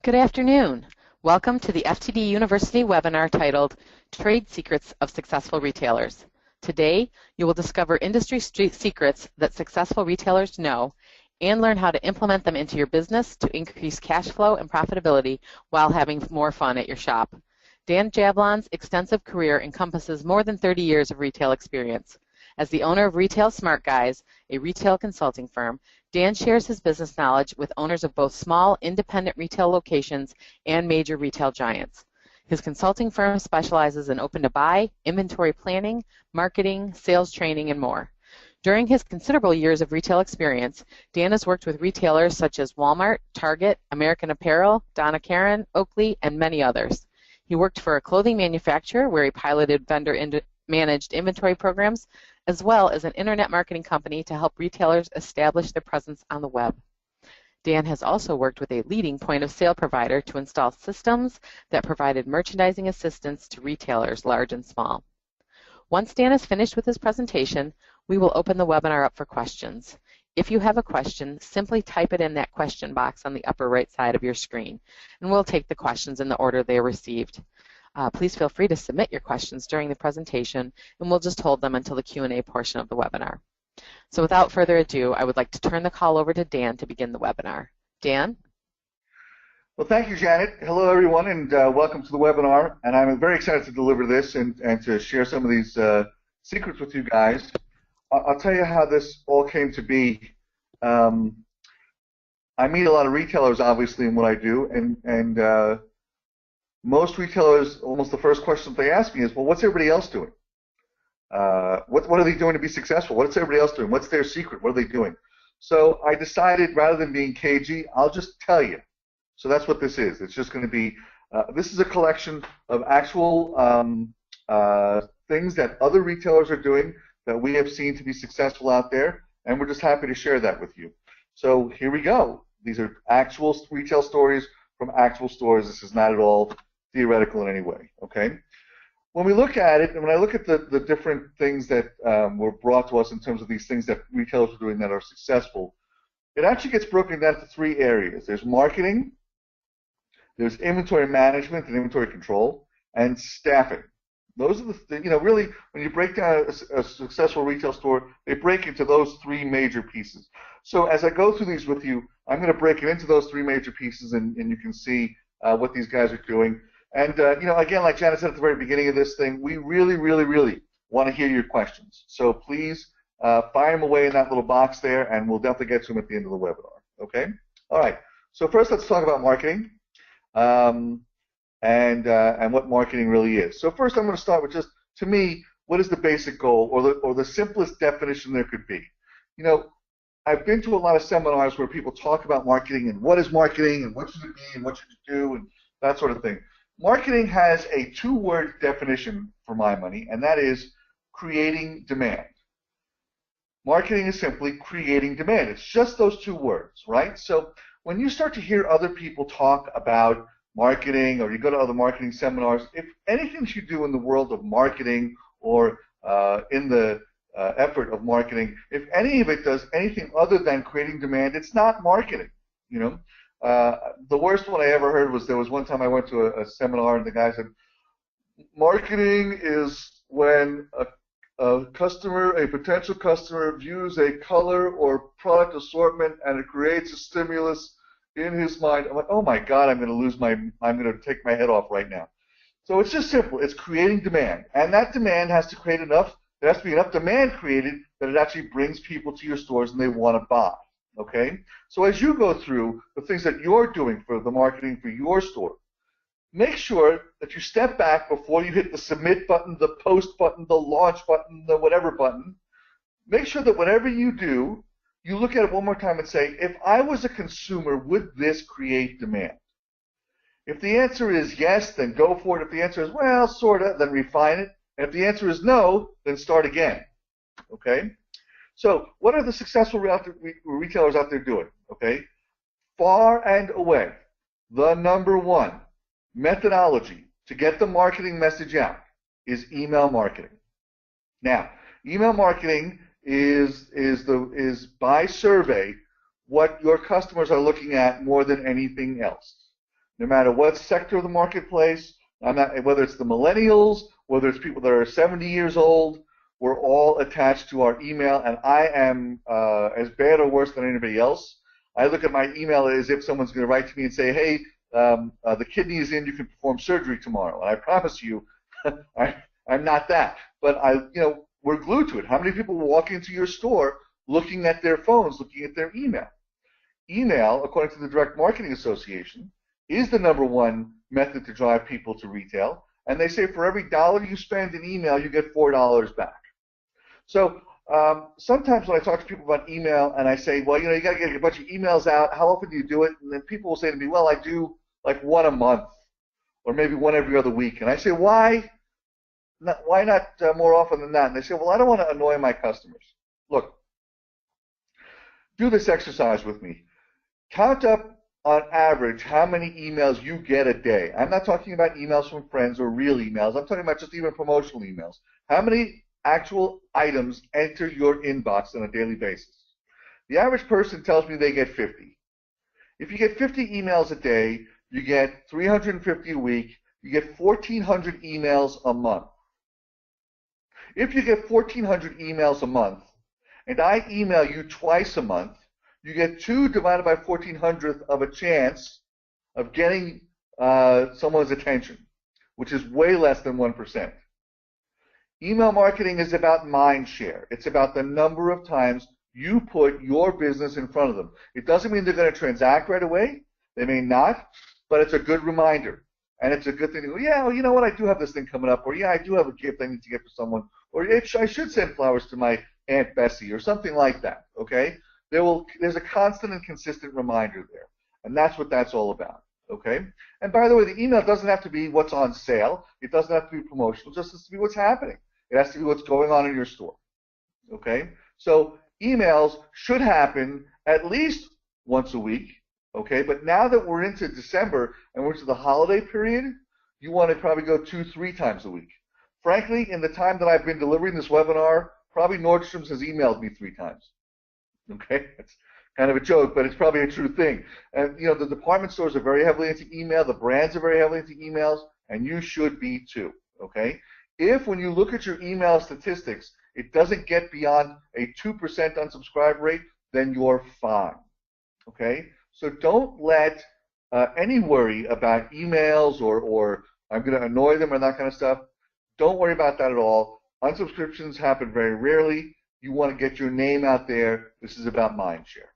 Good afternoon. Welcome to the FTD University webinar titled Trade Secrets of Successful Retailers. Today, you will discover industry secrets that successful retailers know and learn how to implement them into your business to increase cash flow and profitability while having more fun at your shop. Dan Jablons' extensive career encompasses more than 30 years of retail experience. As the owner of Retail Smart Guys, a retail consulting firm, Dan shares his business knowledge with owners of both small, independent retail locations and major retail giants. His consulting firm specializes in open-to-buy, inventory planning, marketing, sales training, and more. During his considerable years of retail experience, Dan has worked with retailers such as Walmart, Target, American Apparel, Donna Karan, Oakley, and many others. He worked for a clothing manufacturer where he piloted vendor-managed inventory programs, as well as an internet marketing company to help retailers establish their presence on the web. Dan has also worked with a leading point-of-sale provider to install systems that provided merchandising assistance to retailers large and small. Once Dan is finished with his presentation, we will open the webinar up for questions. If you have a question, simply type it in that question box on the upper right side of your screen, and we'll take the questions in the order they are received. Please feel free to submit your questions during the presentation, and we'll just hold them until the Q&A portion of the webinar. So without further ado, I would like to turn the call over to Dan to begin the webinar. Dan? Well, thank you, Janet. Hello, everyone, and welcome to the webinar. And I'm very excited to deliver this and to share some of these secrets with you guys. I'll tell you how this all came to be. I meet a lot of retailers, obviously, in what I do, and most retailers, almost the first question they ask me is, well, what's everybody else doing? What are they doing to be successful? What's everybody else doing? What's their secret? What are they doing? So I decided, rather than being cagey, I'll just tell you. So that's what this is. It's just going to be, this is a collection of actual things that other retailers are doing that we have seen to be successful out there, and we're just happy to share that with you. So here we go. These are actual retail stories from actual stores. This is not at all theoretical in any way, okay? When we look at it, and when I look at the different things that were brought to us in terms of these things that retailers are doing that are successful, it actually gets broken down to three areas. There's marketing, there's inventory management and inventory control, and staffing. Those are the, really, when you break down a successful retail store, they break into those three major pieces. So as I go through these with you, I'm going to break it into those three major pieces, and you can see what these guys are doing. And, again, like Janet said at the very beginning of this thing, we really, really, really want to hear your questions. So please fire them away in that little box there, and we'll definitely get to them at the end of the webinar, okay? All right. So first, let's talk about marketing. And what marketing really is. So first I'm going to start with just, to me, what is the basic goal or the simplest definition there could be? I've been to a lot of seminars where people talk about marketing and what is marketing and what should it be and what should you do and that sort of thing. Marketing has a two-word definition for my money, and that is creating demand. Marketing is simply creating demand. It's just those two words, right? So when you start to hear other people talk about marketing, or you go to other marketing seminars, if anything you do in the world of marketing or in the effort of marketing, if any of it does anything other than creating demand, it's not marketing. The worst one I ever heard was, there was one time I went to a seminar and the guy said, marketing is when a potential customer views a color or product assortment and it creates a stimulus in his mind. I'm like, oh my God, I'm going to take my head off right now. So it's just simple. It's creating demand. And that demand has to create enough, there has to be enough demand created that it actually brings people to your stores and they want to buy. Okay? So as you go through the things that you're doing for the marketing for your store, make sure that you step back before you hit the submit button, the post button, the launch button, the whatever button. Make sure that whatever you do, you look at it one more time and say, if I was a consumer, would this create demand? If the answer is yes, then go for it. If the answer is, well, sort of, then refine it. And if the answer is no, then start again. Okay? So what are the successful retailers out there doing? Okay? Far and away, the number one methodology to get the marketing message out is email marketing. Now, email marketing is by survey what your customers are looking at more than anything else. no matter what sector of the marketplace. Whether it's the millennials, whether it's people that are 70 years old, we're all attached to our email, and I am as bad or worse than anybody else. I look at my email as if someone's going to write to me and say, hey, the kidney is in, you can perform surgery tomorrow. And I promise you, I'm not that. But we're glued to it. How many people walk into your store looking at their phones, looking at their email? Email, according to the Direct Marketing Association, is the #1 method to drive people to retail. And they say for every dollar you spend in email, you get $4 back. So sometimes when I talk to people about email and I say, well, you got to get a bunch of emails out. How often do you do it? And then people will say to me, well, I do like one a month or maybe one every other week. And I say, why not more often than that? And they say, well, I don't want to annoy my customers. Look, do this exercise with me. Count up on average how many emails you get a day. I'm not talking about emails from friends or real emails. I'm talking about just even promotional emails. How many actual items enter your inbox on a daily basis? The average person tells me they get 50. If you get 50 emails a day, you get 350 a week. You get 1,400 emails a month. If you get 1,400 emails a month, and I email you twice a month, you get 2 divided by 1,400th of a chance of getting someone's attention, which is way less than 1%. Email marketing is about mind share. It's about the number of times you put your business in front of them. It doesn't mean they're going to transact right away. They may not, but it's a good reminder. And it's a good thing to go, yeah, well, you know what, I do have this thing coming up, or yeah, I do have a gift I need to get for someone, or I should send flowers to my Aunt Bessie, or something like that, okay? There's a constant and consistent reminder there, and that's what that's all about, okay? And by the way, the email doesn't have to be what's on sale. It doesn't have to be promotional. It just has to be what's happening. It has to be what's going on in your store, okay? So emails should happen at least once a week, okay? But now that we're into December and we're into the holiday period, you want to probably go 2-3 times a week. Frankly, in the time that I've been delivering this webinar, probably Nordstrom's has emailed me 3 times. Okay, it's kind of a joke, but it's probably a true thing. And the department stores are very heavily into email. The brands are very heavily into emails, and you should be too. Okay, if when you look at your email statistics, it doesn't get beyond a 2% unsubscribe rate, then you're fine. Okay, so don't let any worry about emails or I'm going to annoy them or that kind of stuff. Don't worry about that at all. Unsubscriptions happen very rarely. You want to get your name out there. This is about mind share.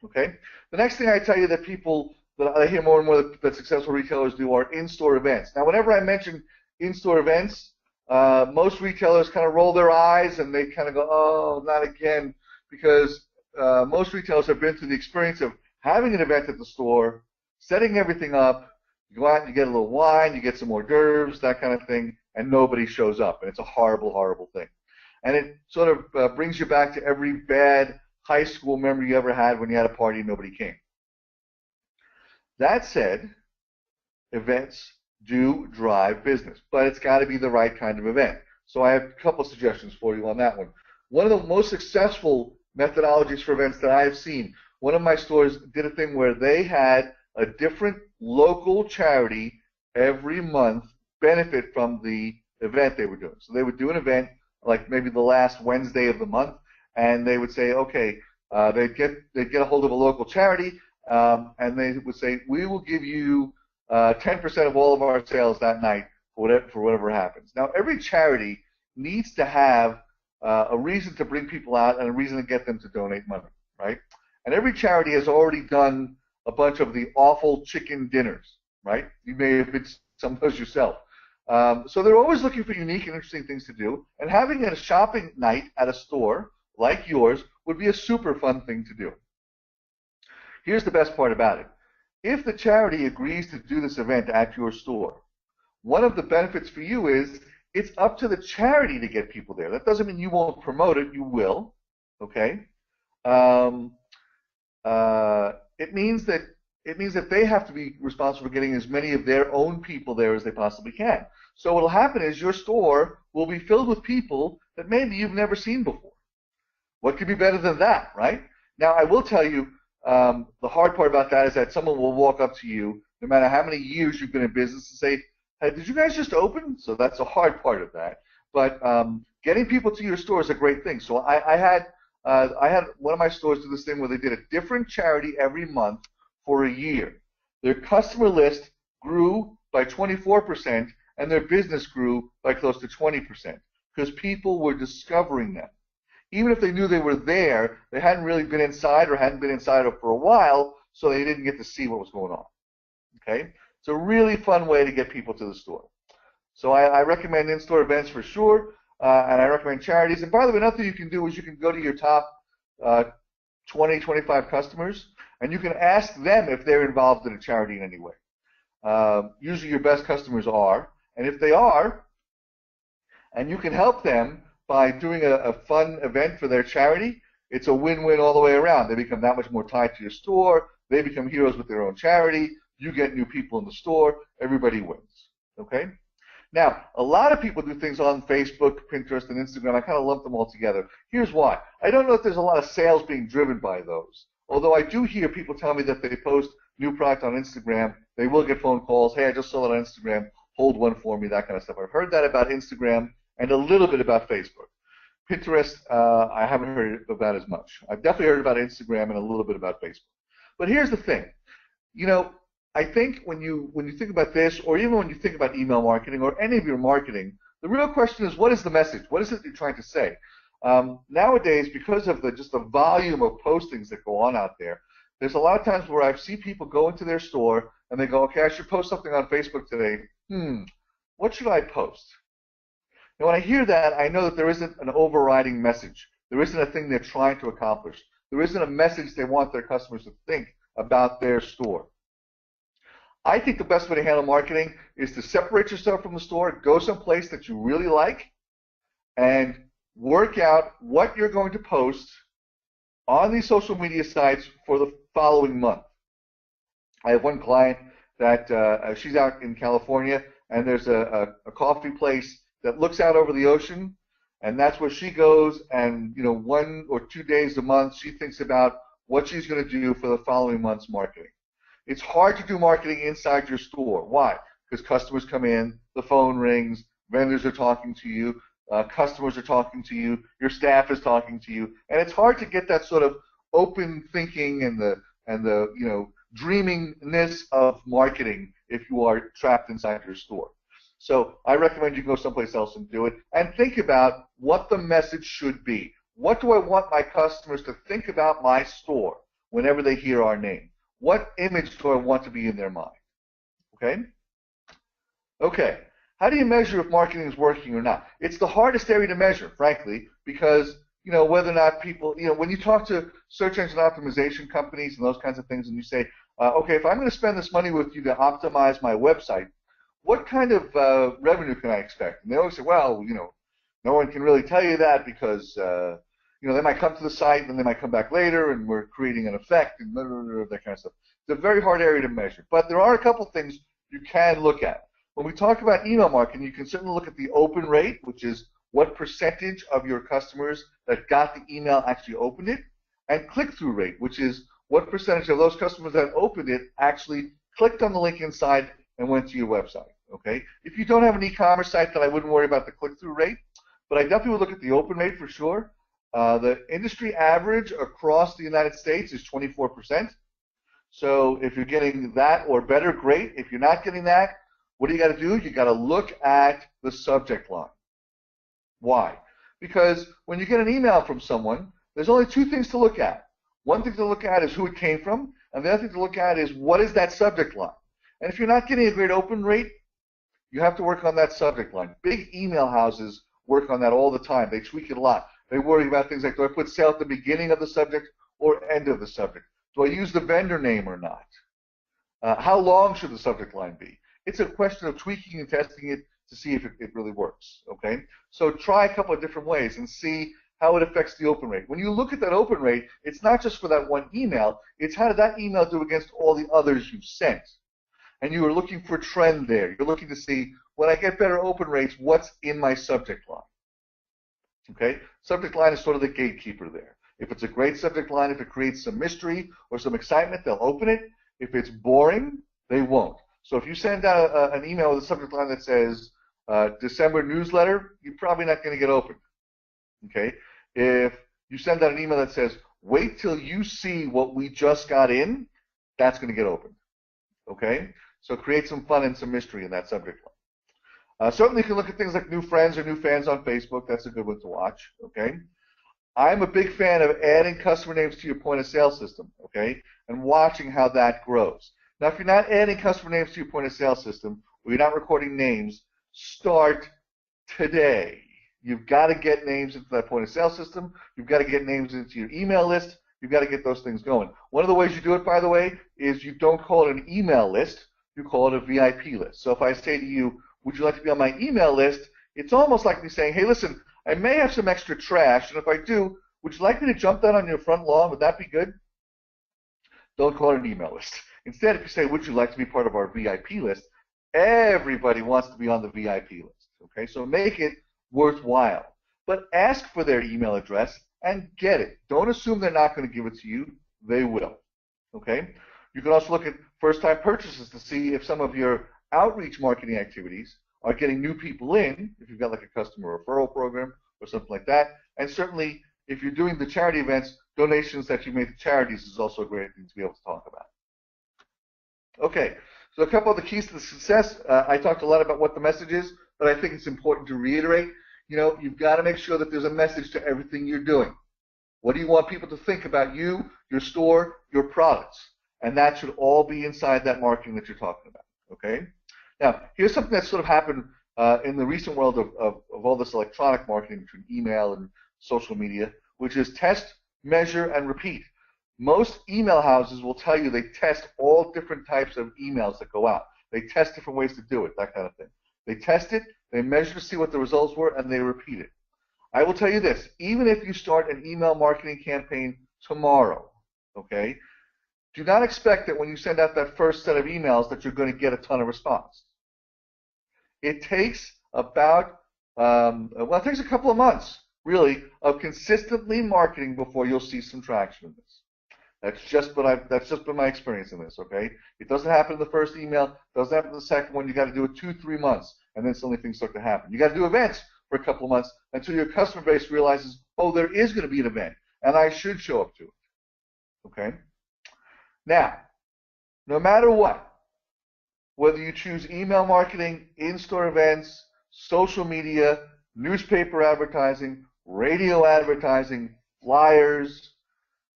Okay? The next thing I tell you that people that I hear more and more that successful retailers do are in-store events. Now, whenever I mention in-store events, most retailers kind of roll their eyes and they kind of go, oh, not again, because most retailers have been through the experience of having an event at the store, setting everything up, you go out and you get a little wine, you get some hors d'oeuvres, that kind of thing, and nobody shows up. And it's a horrible, horrible thing. And it sort of brings you back to every bad high school memory you ever had when you had a party and nobody came. That said, events do drive business, but it's got to be the right kind of event. So I have a couple suggestions for you on that one. One of the most successful methodologies for events that I have seen, one of my stores did a thing where they had a different local charity every month benefit from the event they were doing. So they would do an event like maybe the last Wednesday of the month, and they would say, okay, they'd get a hold of a local charity, and they would say, we will give you 10% of all of our sales that night for whatever happens. Now, every charity needs to have a reason to bring people out and a reason to get them to donate money, right? And every charity has already done a bunch of the awful chicken dinners, right? You may have been some of those yourself. So they're always looking for unique and interesting things to do, and having a shopping night at a store like yours would be a super fun thing to do. Here's the best part about it. If the charity agrees to do this event at your store, one of the benefits for you is it's up to the charity to get people there. That doesn't mean you won't promote it. You will, okay? It means that they have to be responsible for getting as many of their own people there as they possibly can. So what will happen is your store will be filled with people that maybe you've never seen before. What could be better than that, right? Now, I will tell you, the hard part about that is that someone will walk up to you, no matter how many years you've been in business, and say, hey, did you guys just open? So that's a hard part of that. But getting people to your store is a great thing. So I had one of my stores do this thing where they did a different charity every month for a year. Their customer list grew by 24%, and their business grew by close to 20% because people were discovering them. Even if they knew they were there, they hadn't really been inside or hadn't been inside for a while, so they didn't get to see what was going on. Okay? It's a really fun way to get people to the store. So I recommend in-store events for sure, and I recommend charities. And by the way, another thing you can do is you can go to your top 20, 25 customers, and you can ask them if they're involved in a charity in any way. Usually your best customers are, and if they are, and you can help them by doing a fun event for their charity, it's a win-win all the way around. They become that much more tied to your store. They become heroes with their own charity. You get new people in the store. Everybody wins. Okay? Now, a lot of people do things on Facebook, Pinterest, and Instagram. I kind of lump them all together. Here's why. I don't know if there's a lot of sales being driven by those. Although I do hear people tell me that they post new product on Instagram. They will get phone calls. Hey, I just saw it on Instagram. Hold one for me, that kind of stuff. I've heard that about Instagram and a little bit about Facebook. Pinterest, I haven't heard about as much. I've definitely heard about Instagram and a little bit about Facebook. But here's the thing. You know, I think when you think about this, or even when you think about email marketing or any of your marketing, the real question is, what is the message? What is it you're trying to say? Nowadays, because of just the volume of postings that go on out there, there's a lot of times where I see people go into their store and they go, okay, I should post something on Facebook today. What should I post? And when I hear that, I know that there isn't an overriding message. There isn't a thing they're trying to accomplish. There isn't a message they want their customers to think about their store. I think the best way to handle marketing is to separate yourself from the store, go someplace that you really like, and work out what you're going to post on these social media sites for the following month. I have one client that she's out in California, and there's a coffee place that looks out over the ocean, and that's where she goes, and 1 or 2 days a month she thinks about what she's going to do for the following month's marketing. It's hard to do marketing inside your store. Why? Because customers come in, the phone rings, vendors are talking to you, customers are talking to you, your staff is talking to you, and it's hard to get that sort of open thinking and the dreaminess of marketing if you are trapped inside your store. So I recommend you go someplace else and do it, and think about what the message should be. What do I want my customers to think about my store whenever they hear our name? What image do I want to be in their mind? Okay? Okay. How do you measure if marketing is working or not? It's the hardest area to measure, frankly, because whether or not people, when you talk to search engine optimization companies and those kinds of things, and you say, okay, if I'm going to spend this money with you to optimize my website, what kind of revenue can I expect? And they always say, well, no one can really tell you that because they might come to the site and then they might come back later and we're creating an effect and blah, blah, blah, that kind of stuff. It's a very hard area to measure. But there are a couple things you can look at. When we talk about email marketing, you can certainly look at the open rate, which is what percentage of your customers that got the email actually opened it, and click-through rate, which is what percentage of those customers that opened it actually clicked on the link inside and went to your website. Okay? If you don't have an e-commerce site, then I wouldn't worry about the click-through rate, but I definitely would look at the open rate for sure. The industry average across the United States is 24%. So if you're getting that or better, great. If you're not getting that, what do you got to do? You got to look at the subject line. Why? Because when you get an email from someone, there's only two things to look at. One thing to look at is who it came from, and the other thing to look at is what is that subject line. And if you're not getting a great open rate, you have to work on that subject line. Big email houses work on that all the time. They tweak it a lot. They worry about things like, do I put sale at the beginning of the subject or end of the subject? Do I use the vendor name or not? How long should the subject line be? It's a question of tweaking and testing it to see if it really works, okay? So try a couple of different ways and see how it affects the open rate. When you look at that open rate, it's not just for that one email, it's how did that email do against all the others you've sent. And you are looking for a trend there. You're looking to see, when I get better open rates, what's in my subject line. Okay? Subject line is sort of the gatekeeper there. If it's a great subject line, if it creates some mystery or some excitement, they'll open it. If it's boring, They won't. So if you send out an email with a subject line that says December newsletter, you're probably not going to get opened. Okay? If you send out an email that says, wait till you see what we just got in, that's going to get opened. Okay? So create some fun and some mystery in that subject line. Certainly you can look at things like new friends or new fans on Facebook. That's a good one to watch. Okay? I'm a big fan of adding customer names to your point of sale system, okay, and watching how that grows. Now, if you're not adding customer names to your point of sale system, or you're not recording names, start today. You've got to get names into that point of sale system. You've got to get names into your email list. You've got to get those things going. One of the ways you do it, by the way, is you don't call it an email list. You call it a VIP list. So if I say to you, would you like to be on my email list, it's almost like me saying, hey, listen, I may have some extra trash, and if I do, would you like me to jump that on your front lawn? Would that be good? Don't call it an email list. Instead, if you say, would you like to be part of our VIP list, everybody wants to be on the VIP list. Okay, so make it worthwhile. But ask for their email address and get it. Don't assume they're not going to give it to you. They will. Okay? You can also look at first-time purchases to see if some of your outreach marketing activities are getting new people in, if you've got like a customer referral program or something like that. And certainly, if you're doing the charity events, donations that you made to charities is also a great thing to be able to talk about. Okay, so a couple of the keys to the success. I talked a lot about what the message is, but I think it's important to reiterate. You know, you've got to make sure that there's a message to everything you're doing. What do you want people to think about you, your store, your products? And that should all be inside that marketing that you're talking about, okay? Now, here's something that's sort of happened in the recent world of all this electronic marketing between email and social media, which is test, measure, and repeat. Most email houses will tell you they test all different types of emails that go out. They test different ways to do it, that kind of thing. They test it, they measure to see what the results were, and they repeat it. I will tell you this, even if you start an email marketing campaign tomorrow, okay, do not expect that when you send out that first set of emails that you're going to get a ton of response. It takes about, it takes a couple of months, really, of consistently marketing before you'll see some traction in this. That's just been my experience in this, okay? It doesn't happen in the first email, doesn't happen in the second one. You got to do it 2-3 months, and then suddenly things start to happen. You got to do events for a couple of months until your customer base realizes, oh, there is going to be an event, and I should show up to it, okay? Now, no matter what, whether you choose email marketing, in-store events, social media, newspaper advertising, radio advertising, flyers,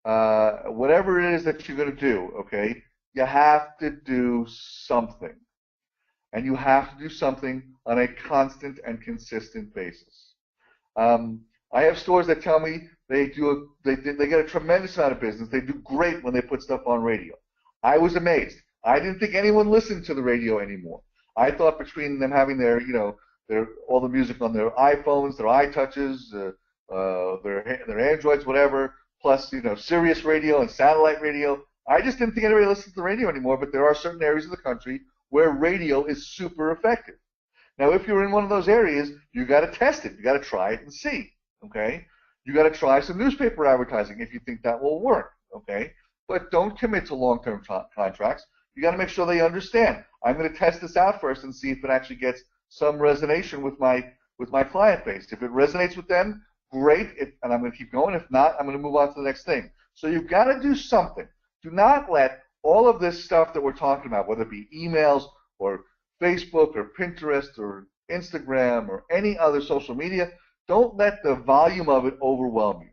whatever it is that you're going to do, okay, you have to do something. And you have to do something on a constant and consistent basis. I have stores that tell me they get a tremendous amount of business. They do great when they put stuff on radio. I was amazed. I didn't think anyone listened to the radio anymore. I thought between them having their, all the music on their iPhones, their iTouches, their Androids, whatever, plus, Sirius radio and satellite radio, I just didn't think anybody listened to the radio anymore, but there are certain areas of the country where radio is super effective. Now, if you're in one of those areas, you got to test it. You got to try it and see, okay? You got to try some newspaper advertising if you think that will work, okay? But don't commit to long-term contracts. You got to make sure they understand. I'm going to test this out first and see if it actually gets some resonation with my client base. If it resonates with them, great, and I'm going to keep going. If not, I'm going to move on to the next thing. So you've got to do something. Do not let all of this stuff that we're talking about, whether it be emails or Facebook or Pinterest or Instagram or any other social media, don't let the volume of it overwhelm you.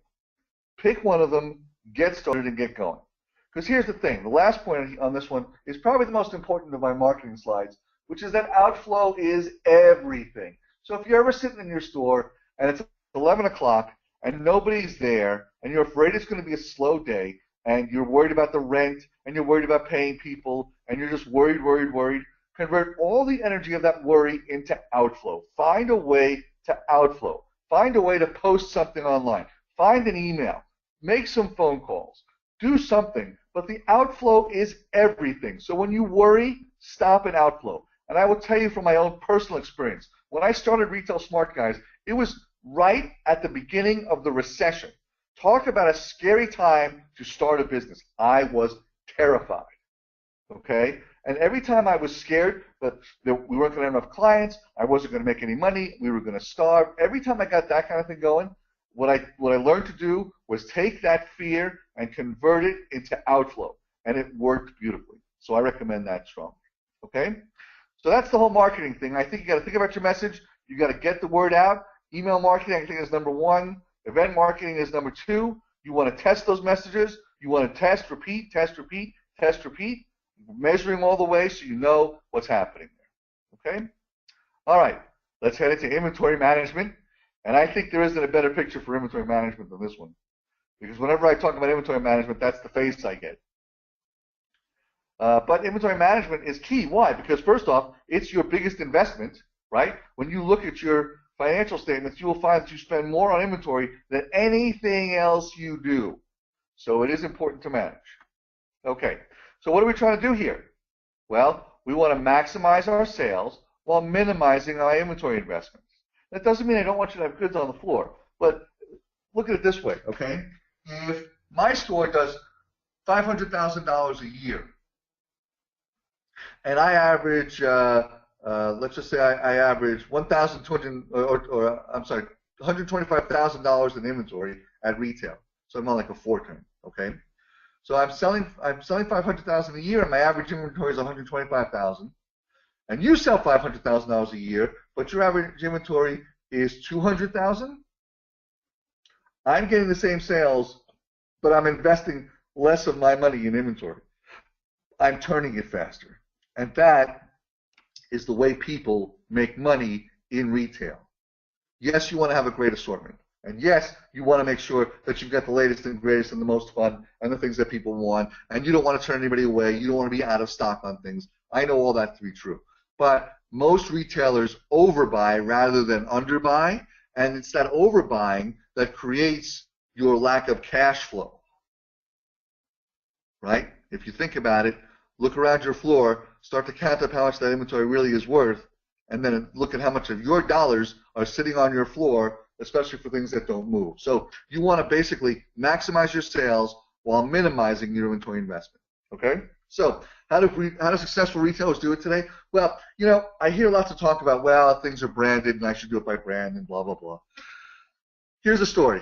Pick one of them, get started, and get going. Because here's the thing, the last point on this one is probably the most important of my marketing slides, which is that outflow is everything. So if you're ever sitting in your store and it's 11 o'clock and nobody's there and you're afraid it's going to be a slow day and you're worried about the rent and you're worried about paying people and you're just worried, convert all the energy of that worry into outflow. Find a way to outflow. Find a way to post something online. Find an email. Make some phone calls. Do something. But the outflow is everything. So when you worry, stop an outflow. And I will tell you from my own personal experience, when I started Retail Smart Guys, it was right at the beginning of the recession. Talk about a scary time to start a business. I was terrified, okay? And every time I was scared that we weren't going to have enough clients, I wasn't going to make any money, we were going to starve, every time I got that kind of thing going, what I learned to do was take that fear and convert it into outflow, and it worked beautifully. So I recommend that strongly. Okay? So that's the whole marketing thing. I think you got to think about your message. You got to get the word out. Email marketing, I think, is number one. Event marketing is number two. You want to test those messages. You want to test, repeat, test, repeat, test, repeat, measuring all the way so you know what's happening there. Okay? All right. Let's head into inventory management. And I think there isn't a better picture for inventory management than this one. Because whenever I talk about inventory management, that's the face I get. But inventory management is key. Why? Because first off, it's your biggest investment, right? When you look at your financial statements, you will find that you spend more on inventory than anything else you do. So it is important to manage. Okay, so what are we trying to do here? Well, we want to maximize our sales while minimizing our inventory investments. That doesn't mean I don't want you to have goods on the floor, but look at it this way, okay? If my store does $500,000 a year, and I average, let's just say I average $125,000 in inventory at retail. So I'm on like a 4-turn, okay? So I'm selling $500,000 a year, and my average inventory is $125,000. And you sell $500,000 a year, but your average inventory is $200,000. I'm getting the same sales, but I'm investing less of my money in inventory. I'm turning it faster. And that is the way people make money in retail. Yes, you want to have a great assortment. And yes, you want to make sure that you've got the latest and greatest and the most fun and the things that people want. And you don't want to turn anybody away. You don't want to be out of stock on things. I know all that to be true. But most retailers overbuy rather than underbuy. And it's that overbuying that creates your lack of cash flow. Right? If you think about it, look around your floor, start to count up how much that inventory really is worth, and then look at how much of your dollars are sitting on your floor, especially for things that don't move. So you want to basically maximize your sales while minimizing your inventory investment. Okay? So how do successful retailers do it today? Well, you know, I hear lots of talk about, well, things are branded and I should do it by brand and blah, blah, blah. Here's the story.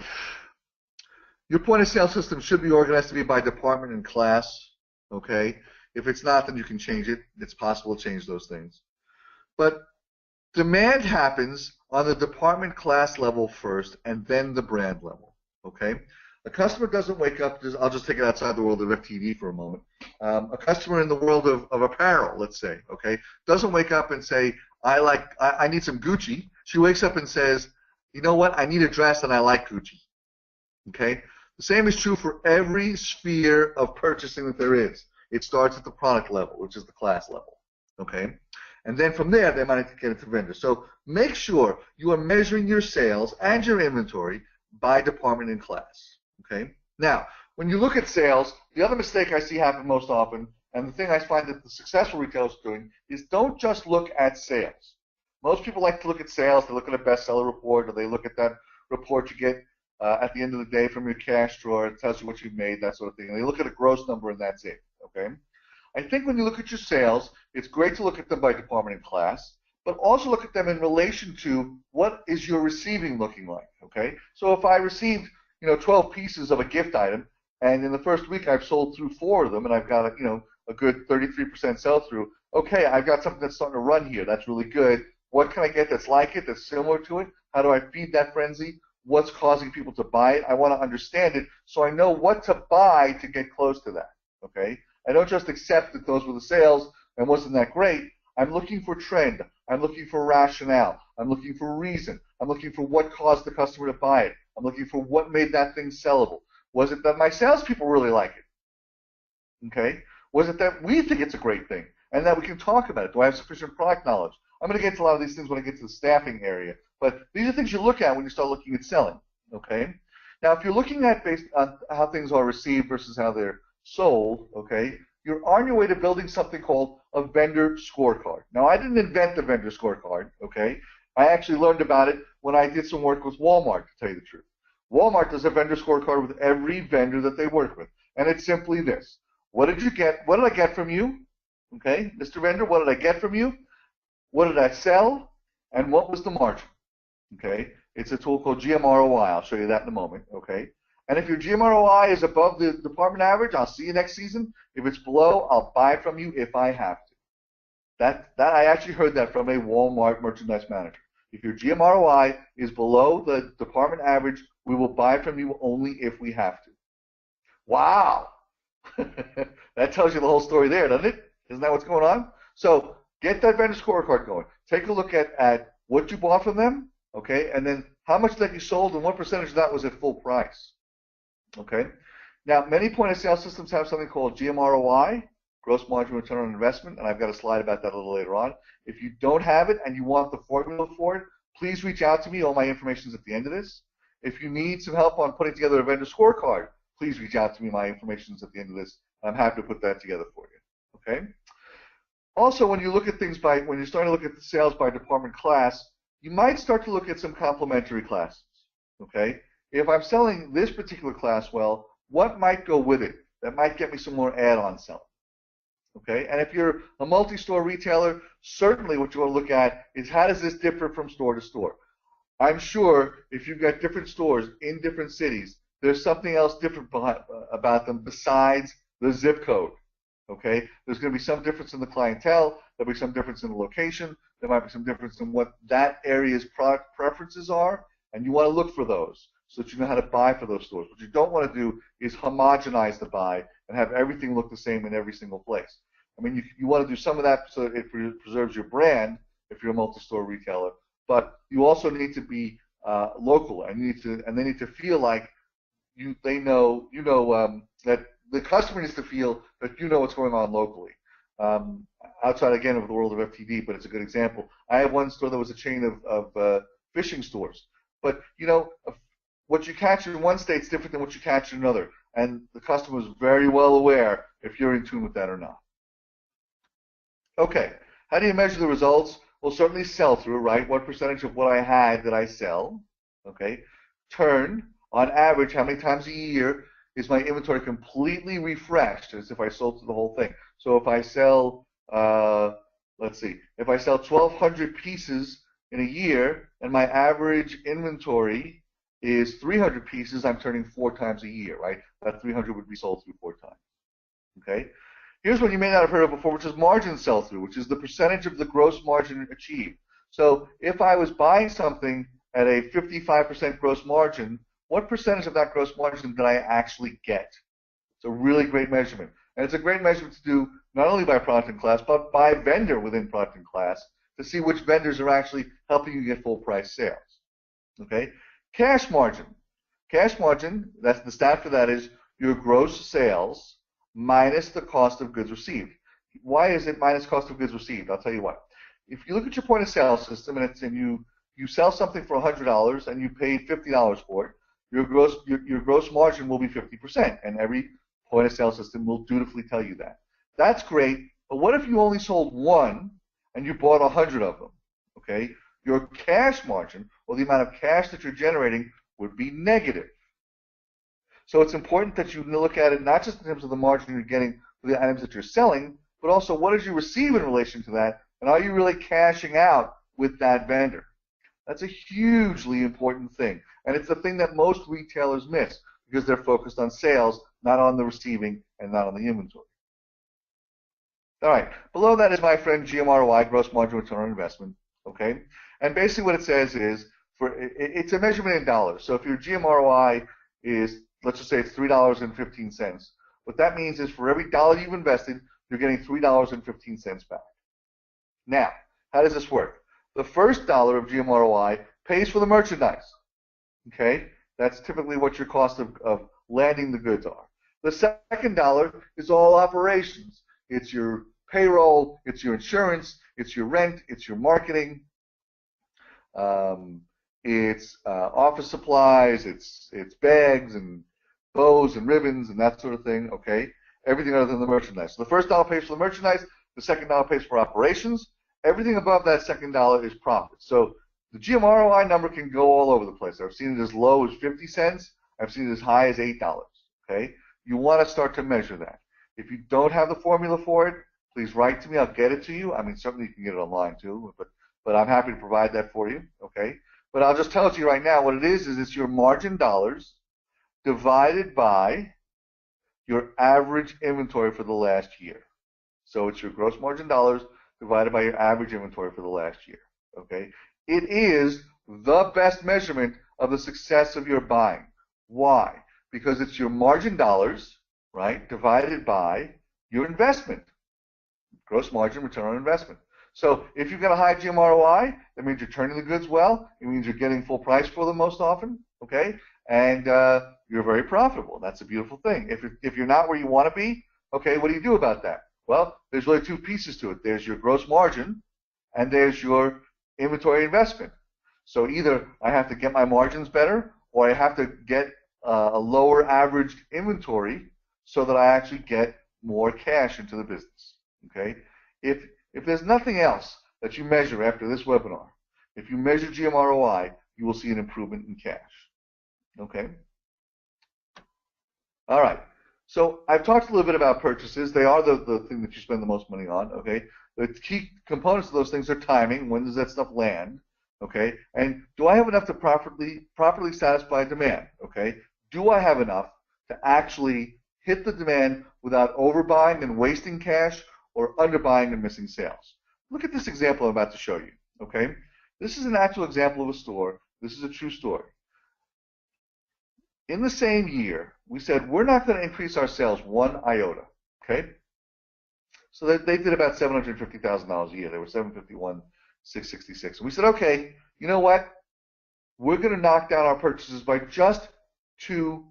Your point of sale system should be organized to be by department and class. Okay? If it's not, then you can change it. It's possible to change those things. But demand happens on the department class level first and then the brand level. Okay? A customer doesn't wake up, I'll just take it outside the world of FTD for a moment. A customer in the world of apparel, let's say, okay, doesn't wake up and say, I need some Gucci. She wakes up and says, you know what, I need a dress and I like Gucci. Okay? The same is true for every sphere of purchasing that there is. It starts at the product level, which is the class level. Okay? And then from there, they might get it to vendors. So make sure you are measuring your sales and your inventory by department and class. Okay? Now, when you look at sales, the other mistake I see happen most often, and the thing I find that the successful retailers are doing, is don't just look at sales. Most people like to look at sales. They look at a bestseller report, or they look at that report you get at the end of the day from your cash drawer. It tells you what you've made, that sort of thing. And they look at a gross number, and that's it. Okay? I think when you look at your sales, it's great to look at them by department and class, but also look at them in relation to what is your receiving looking like. Okay? So if I received 12 pieces of a gift item, and in the first week I've sold through 4 of them, and I've got a good 33% sell-through. Okay, I've got something that's starting to run here. That's really good. What can I get that's like it, that's similar to it? How do I feed that frenzy? What's causing people to buy it? I want to understand it so I know what to buy to get close to that. Okay, I don't just accept that those were the sales and wasn't that great. I'm looking for trend. I'm looking for rationale. I'm looking for reason. I'm looking for what caused the customer to buy it. I'm looking for what made that thing sellable. Was it that my salespeople really like it? Okay? Was it that we think it's a great thing and that we can talk about it? Do I have sufficient product knowledge? I'm going to get to a lot of these things when I get to the staffing area, but these are things you look at when you start looking at selling. Okay? Now, if you're looking at based on how things are received versus how they're sold, okay, you're on your way to building something called a vendor scorecard. Now, I didn't invent the vendor scorecard, okay? I actually learned about it when I did some work with Walmart, to tell you the truth. Walmart does a vendor scorecard with every vendor that they work with, and it's simply this. What did you get? What did I get from you? Okay, Mr. Vendor, what did I get from you? What did I sell? And what was the margin? Okay, it's a tool called GMROI. I'll show you that in a moment. Okay, and if your GMROI is above the department average, I'll see you next season. If it's below, I'll buy from you if I have to. That I actually heard that from a Walmart merchandise manager. If your GMROI is below the department average, we will buy from you only if we have to. Wow. That tells you the whole story there, doesn't it? Isn't that what's going on? So get that vendor scorecard going. Take a look at what you bought from them, okay, and then how much that you sold and what percentage of that was at full price. Okay. Now, many point of sale systems have something called GMROI, gross margin return on investment, and I've got a slide about that a little later on. If you don't have it and you want the formula for it, please reach out to me. All my information is at the end of this. If you need some help on putting together a vendor scorecard, please reach out to me. My information is at the end of this. I'm happy to put that together for you. Okay. Also, when you look at things when you're starting to look at the sales by department class, you might start to look at some complementary classes. Okay. If I'm selling this particular class well, what might go with it that might get me some more add-on selling? Okay, and if you're a multi-store retailer, certainly what you want to look at is how does this differ from store to store? I'm sure if you've got different stores in different cities, there's something else different about them besides the zip code. Okay, there's going to be some difference in the clientele, there'll be some difference in the location, there might be some difference in what that area's product preferences are, and you want to look for those so that you know how to buy for those stores. What you don't want to do is homogenize the buy and have everything look the same in every single place. I mean, you want to do some of that so that it preserves your brand if you're a multi-store retailer, but you also need to be local, and they need to feel like they know that the customer needs to feel that you know what's going on locally. Outside again of the world of FTD, but it's a good example. I have one store that was a chain of fishing stores, but what you catch in one state is different than what you catch in another, and the customer is very well aware if you're in tune with that or not. Okay, how do you measure the results? Well, certainly sell-through, right? What percentage of what I had did I sell? Okay, turn, on average, how many times a year is my inventory completely refreshed as if I sold through the whole thing? So if I sell, let's see, if I sell 1,200 pieces in a year and my average inventory is 300 pieces, I'm turning 4 times a year, right? That 300 would be sold through 4 times. Okay? Here's one you may not have heard of before, which is margin sell-through, which is the percentage of the gross margin achieved. So if I was buying something at a 55% gross margin, what percentage of that gross margin did I actually get? It's a really great measurement. And it's a great measurement to do not only by product and class, but by vendor within product and class to see which vendors are actually helping you get full price sales. Okay? Cash margin. Cash margin, that's the stat for that is your gross sales minus the cost of goods received. Why is it minus cost of goods received? I'll tell you what. If you look at your point of sale system and you sell something for $100 and you paid $50 for it, your gross margin will be 50%, and every point of sale system will dutifully tell you that. That's great, but what if you only sold one and you bought 100 of them? Okay, your cash margin, or the amount of cash that you're generating, would be negative. So it's important that you look at it not just in terms of the margin you're getting for the items that you're selling, but also what did you receive in relation to that, and are you really cashing out with that vendor? That's a hugely important thing, and it's the thing that most retailers miss because they're focused on sales, not on the receiving and not on the inventory. All right, below that is my friend GMROI, gross margin return on investment, okay? And basically what it says is, it's a measurement in dollars. So if your GMROI is, let's just say it's $3.15, what that means is for every dollar you've invested, you're getting $3.15 back. Now, how does this work? The first dollar of GMROI pays for the merchandise, okay? That's typically what your cost of landing the goods are. The second dollar is all operations. It's your payroll, it's your insurance, it's your rent, it's your marketing, it's office supplies, it's bags and bows and ribbons and that sort of thing, okay? Everything other than the merchandise. So the first dollar pays for the merchandise, the second dollar pays for operations. Everything above that second dollar is profit. So the GMROI number can go all over the place. I've seen it as low as 50 cents. I've seen it as high as $8, okay? You want to start to measure that. If you don't have the formula for it, please write to me. I'll get it to you. I mean, certainly you can get it online too, but I'm happy to provide that for you, okay? But I'll just tell it to you right now. What it is it's your margin dollars divided by your average inventory for the last year. So it's your gross margin dollars divided by your average inventory for the last year, okay? It is the best measurement of the success of your buying. Why? Because it's your margin dollars, right, divided by your investment, gross margin return on investment. So if you've got a high GMROI, that means you're turning the goods well. It means you're getting full price for them most often, okay? And you're very profitable. That's a beautiful thing. If you're not where you want to be, okay, what do you do about that? Well, there's really two pieces to it. There's your gross margin, and there's your inventory investment. So either I have to get my margins better, or I have to get a lower average inventory so that I actually get more cash into the business, okay? If there's nothing else that you measure after this webinar, if you measure GMROI, you will see an improvement in cash, okay? All right, so I've talked a little bit about purchases. They are the thing that you spend the most money on, okay? The key components of those things are timing. When does that stuff land, okay? And do I have enough to properly satisfy demand, okay? Do I have enough to actually hit the demand without overbuying and wasting cash or underbuying and missing sales? Look at this example I'm about to show you, okay? This is an actual example of a store. This is a true story. In the same year, we said we're not going to increase our sales one iota, okay? So they did about $750,000 a year. They were $751,666. And we said, okay, you know what? We're going to knock down our purchases by just 2%.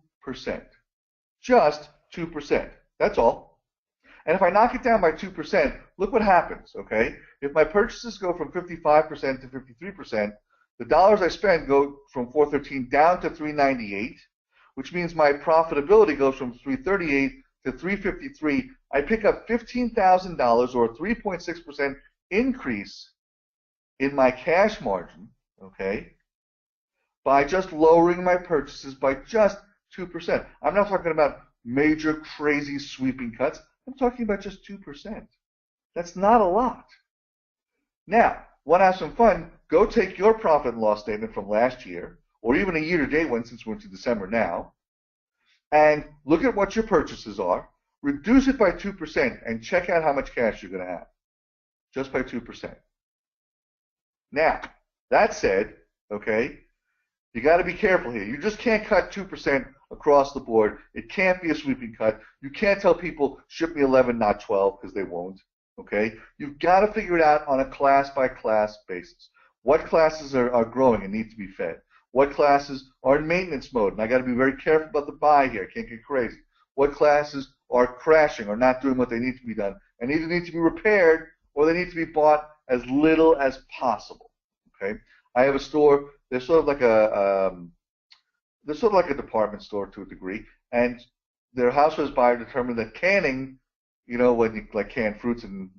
Just 2%. That's all. And if I knock it down by 2%, look what happens, okay? If my purchases go from 55% to 53%, the dollars I spend go from 413 down to 398, which means my profitability goes from 338 to 353. I pick up $15,000 or a 3.6% increase in my cash margin, okay, by just lowering my purchases by just 2%. I'm not talking about major, crazy, sweeping cuts. I'm talking about just 2%. That's not a lot. Now, want to have some fun? Go take your profit and loss statement from last year, or even a year-to-date one since we're into December now, and look at what your purchases are, reduce it by 2%, and check out how much cash you're going to have, just by 2%. Now, that said, okay, you got to be careful here. You just can't cut 2% across the board. It can't be a sweeping cut. You can't tell people, ship me 11, not 12, because they won't, okay? You've got to figure it out on a class-by-class basis. What classes are growing and need to be fed? What classes are in maintenance mode? And I got to be very careful about the buy here. I can't get crazy. What classes are crashing or not doing what they need to be done and either need to be repaired or they need to be bought as little as possible, okay? I have a store. They're sort of like a department store to a degree, and their housewares buyer determined that canning, you know, when you like canned fruits and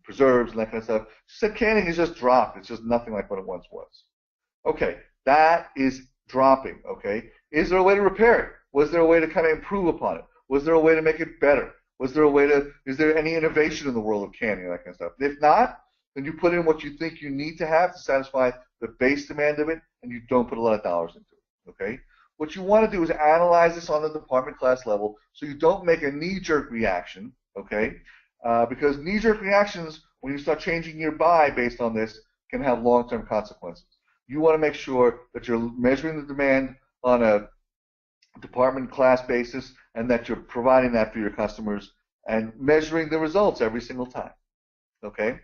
preserves and that kind of stuff, she said canning is just dropped. It's just nothing like what it once was. Okay, that is dropping, okay? Is there a way to repair it? Was there a way to kind of improve upon it? Was there a way to make it better? Is there any innovation in the world of canning and that kind of stuff? If not, then you put in what you think you need to have to satisfy the base demand of it, and you don't put a lot of dollars into it, okay? What you want to do is analyze this on the department class level so you don't make a knee-jerk reaction, okay? Because knee-jerk reactions, when you start changing your buy based on this, can have long-term consequences. You want to make sure that you're measuring the demand on a department class basis and that you're providing that for your customers and measuring the results every single time, okay?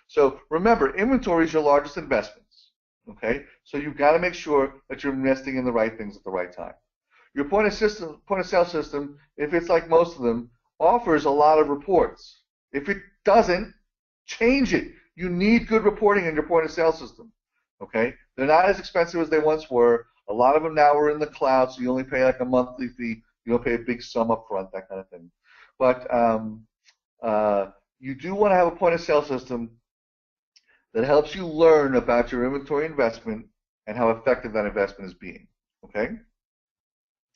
So remember, inventory is your largest investments, okay? So you've got to make sure that you're investing in the right things at the right time. Your point of sale system, if it's like most of them, offers a lot of reports. If it doesn't, change it. You need good reporting in your point of sale system, okay? They're not as expensive as they once were. A lot of them now are in the cloud, so you only pay like a monthly fee. You don't pay a big sum up front, that kind of thing. But you do want to have a point of sale system that helps you learn about your inventory investment and how effective that investment is being, okay?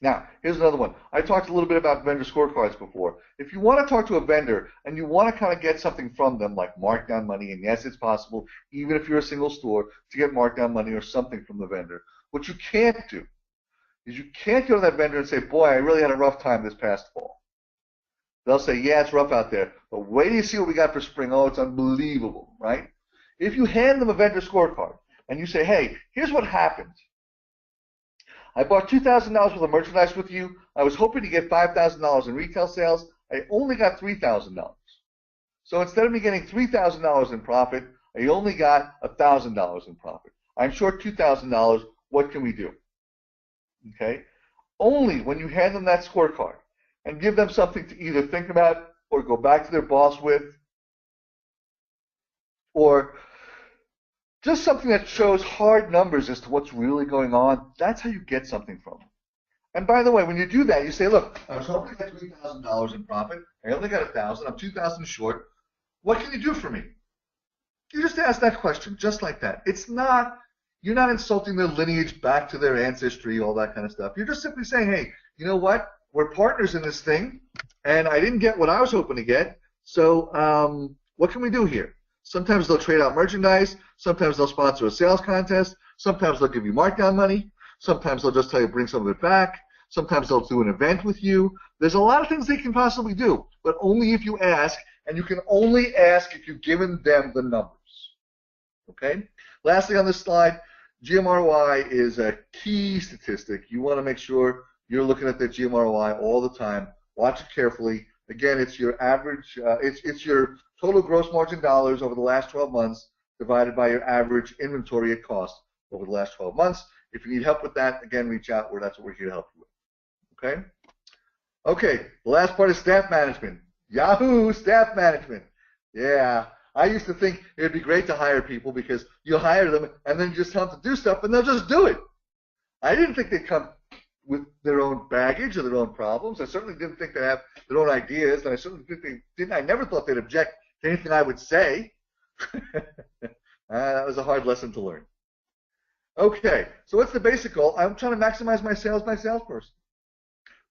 Now, here's another one. I talked a little bit about vendor scorecards before. If you want to talk to a vendor and you want to kind of get something from them, like markdown money, and yes, it's possible, even if you're a single store, to get markdown money or something from the vendor, what you can't do is you can't go to that vendor and say, boy, I really had a rough time this past fall. They'll say, yeah, it's rough out there, but wait till you see what we got for spring. Oh, it's unbelievable, right? If you hand them a vendor scorecard and you say, hey, here's what happened. I bought $2,000 worth of merchandise with you. I was hoping to get $5,000 in retail sales. I only got $3,000. So instead of me getting $3,000 in profit, I only got $1,000 in profit. I'm short $2,000. What can we do? Okay? Only when you hand them that scorecard and give them something to either think about or go back to their boss with, or just something that shows hard numbers as to what's really going on, that's how you get something from them. And by the way, when you do that, you say, look, I was hoping to get $3,000 in profit. I only got $1,000. I'm $2,000 short. What can you do for me? You just ask that question just like that. It's not, you're not insulting their lineage back to their ancestry, all that kind of stuff. You're just simply saying, hey, you know what? We're partners in this thing, and I didn't get what I was hoping to get, so what can we do here? Sometimes they'll trade out merchandise. Sometimes they'll sponsor a sales contest. Sometimes they'll give you markdown money. Sometimes they'll just tell you bring some of it back. Sometimes they'll do an event with you. There's a lot of things they can possibly do, but only if you ask, and you can only ask if you've given them the numbers. Okay? Lastly on this slide, GMROI is a key statistic. You want to make sure you're looking at that GMROI all the time. Watch it carefully. Again, it's your average, it's your total gross margin dollars over the last 12 months divided by your average inventory at cost over the last 12 months. If you need help with that, again, reach out. That's what we're here to help you with. Okay? Okay, the last part is staff management. Yahoo, staff management. Yeah, I used to think it would be great to hire people because you hire them and then you just tell them to do stuff and they'll just do it. I didn't think they'd come with their own baggage or their own problems. I certainly didn't think they'd have their own ideas, and I certainly didn't. I never thought they'd object to anything I would say. That was a hard lesson to learn. Okay, so what's the basic goal? I'm trying to maximize my sales by salesperson.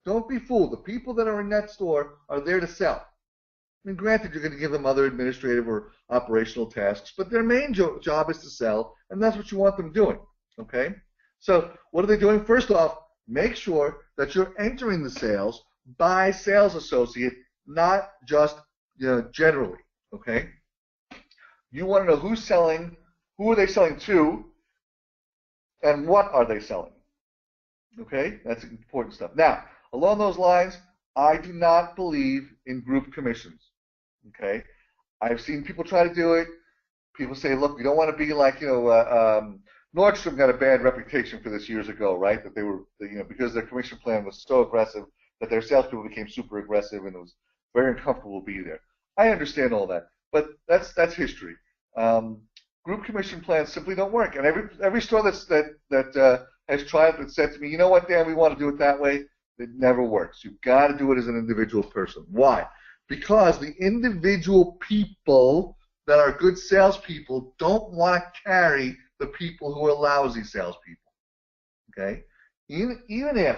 Don't be fooled. The people that are in that store are there to sell. I mean, granted, you're going to give them other administrative or operational tasks, but their main job is to sell, and that's what you want them doing. Okay? So what are they doing? First off, make sure that you're entering the sales by sales associate, not just generally. Okay? You want to know who's selling, who are they selling to, and what are they selling. Okay? That's important stuff. Now, along those lines, I do not believe in group commissions. Okay? I've seen people try to do it. People say, look, we don't want to be like, Nordstrom got a bad reputation for this years ago, right? That they were, because their commission plan was so aggressive that their salespeople became super aggressive and it was very uncomfortable to be there. I understand all that, but that's history. Group commission plans simply don't work, and every store that has tried it said to me, you know what, Dan, we want to do it that way. It never works. You've got to do it as an individual person. Why? Because the individual people that are good salespeople don't want to carry the people who are lousy salespeople. Okay? Even if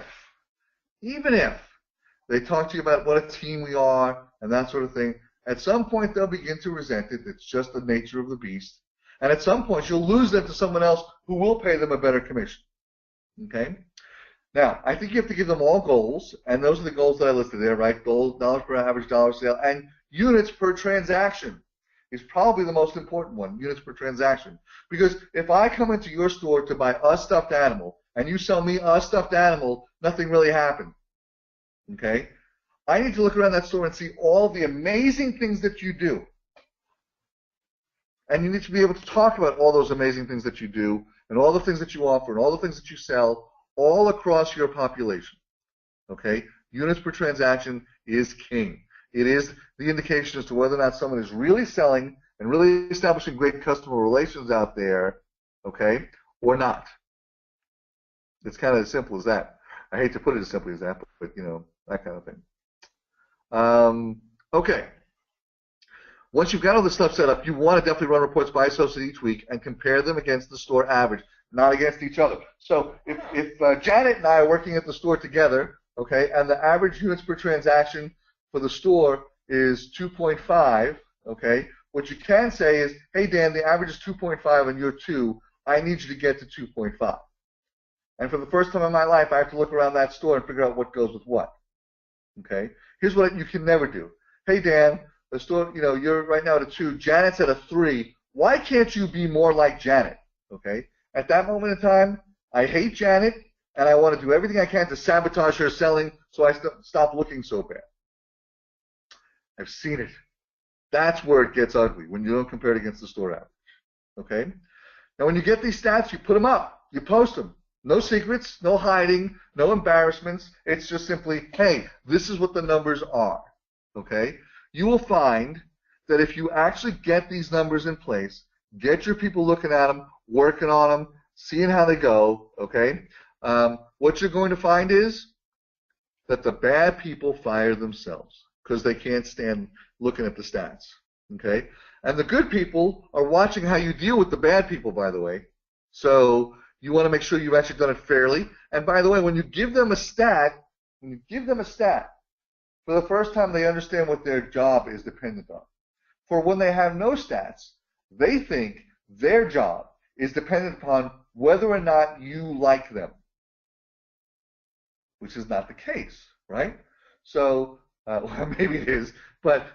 they talk to you about what a team we are and that sort of thing, at some point they'll begin to resent it. It's just the nature of the beast. And at some point you'll lose them to someone else who will pay them a better commission. Okay? Now, I think you have to give them all goals, and those are the goals that I listed there, right? Goals, dollars per average dollar sale, and units per transaction is probably the most important one, units per transaction. Because if I come into your store to buy a stuffed animal, and you sell me a stuffed animal, nothing really happened. Okay? I need to look around that store and see all the amazing things that you do. And you need to be able to talk about all those amazing things that you do, and all the things that you offer, and all the things that you sell, all across your population. Okay? Units per transaction is king. It is the indication as to whether or not someone is really selling and really establishing great customer relations out there, okay, or not. It's kind of as simple as that. I hate to put it as simply as that, but that kind of thing. Okay. Once you've got all this stuff set up, you want to definitely run reports by associate each week and compare them against the store average. not against each other. So if Janet and I are working at the store together, okay, and the average units per transaction for the store is 2.5, okay, what you can say is, hey, Dan, the average is 2.5 and you're 2. I need you to get to 2.5. And for the first time in my life, I have to look around that store and figure out what goes with what. Okay? Here's what you can never do. Hey, Dan, the store, you're right now at a 2. Janet's at a 3. Why can't you be more like Janet? Okay? At that moment in time, I hate Janet, and I want to do everything I can to sabotage her selling so I stop looking so bad. I've seen it. That's where it gets ugly, when you don't compare it against the store average. Okay? Now, when you get these stats, you put them up. You post them. No secrets, no hiding, no embarrassments. It's just simply, hey, this is what the numbers are. Okay? You will find that if you actually get these numbers in place, get your people looking at them, working on them, seeing how they go, okay, what you're going to find is that the bad people fire themselves because they can't stand looking at the stats, okay? And the good people are watching how you deal with the bad people, by the way. So you want to make sure you've actually done it fairly. And by the way, when you give them a stat, for the first time they understand what their job is dependent on. For when they have no stats, they think their job is dependent upon whether or not you like them, which is not the case, right? So, well, maybe it is, but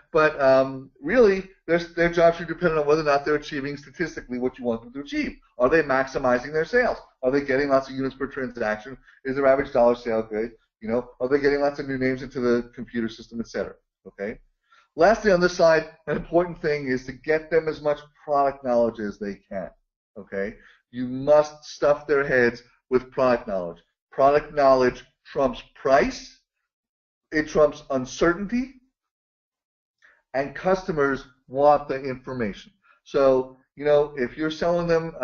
really, their job should depend on whether or not they're achieving statistically what you want them to achieve. Are they maximizing their sales? Are they getting lots of units per transaction? Is their average dollar sale good? Are they getting lots of new names into the computer system, etc.? Okay. Lastly, on this side, an important thing is to get them as much product knowledge as they can. Okay. You must stuff their heads with product knowledge. Product knowledge trumps price. It trumps uncertainty, and customers want the information. So, if you're selling them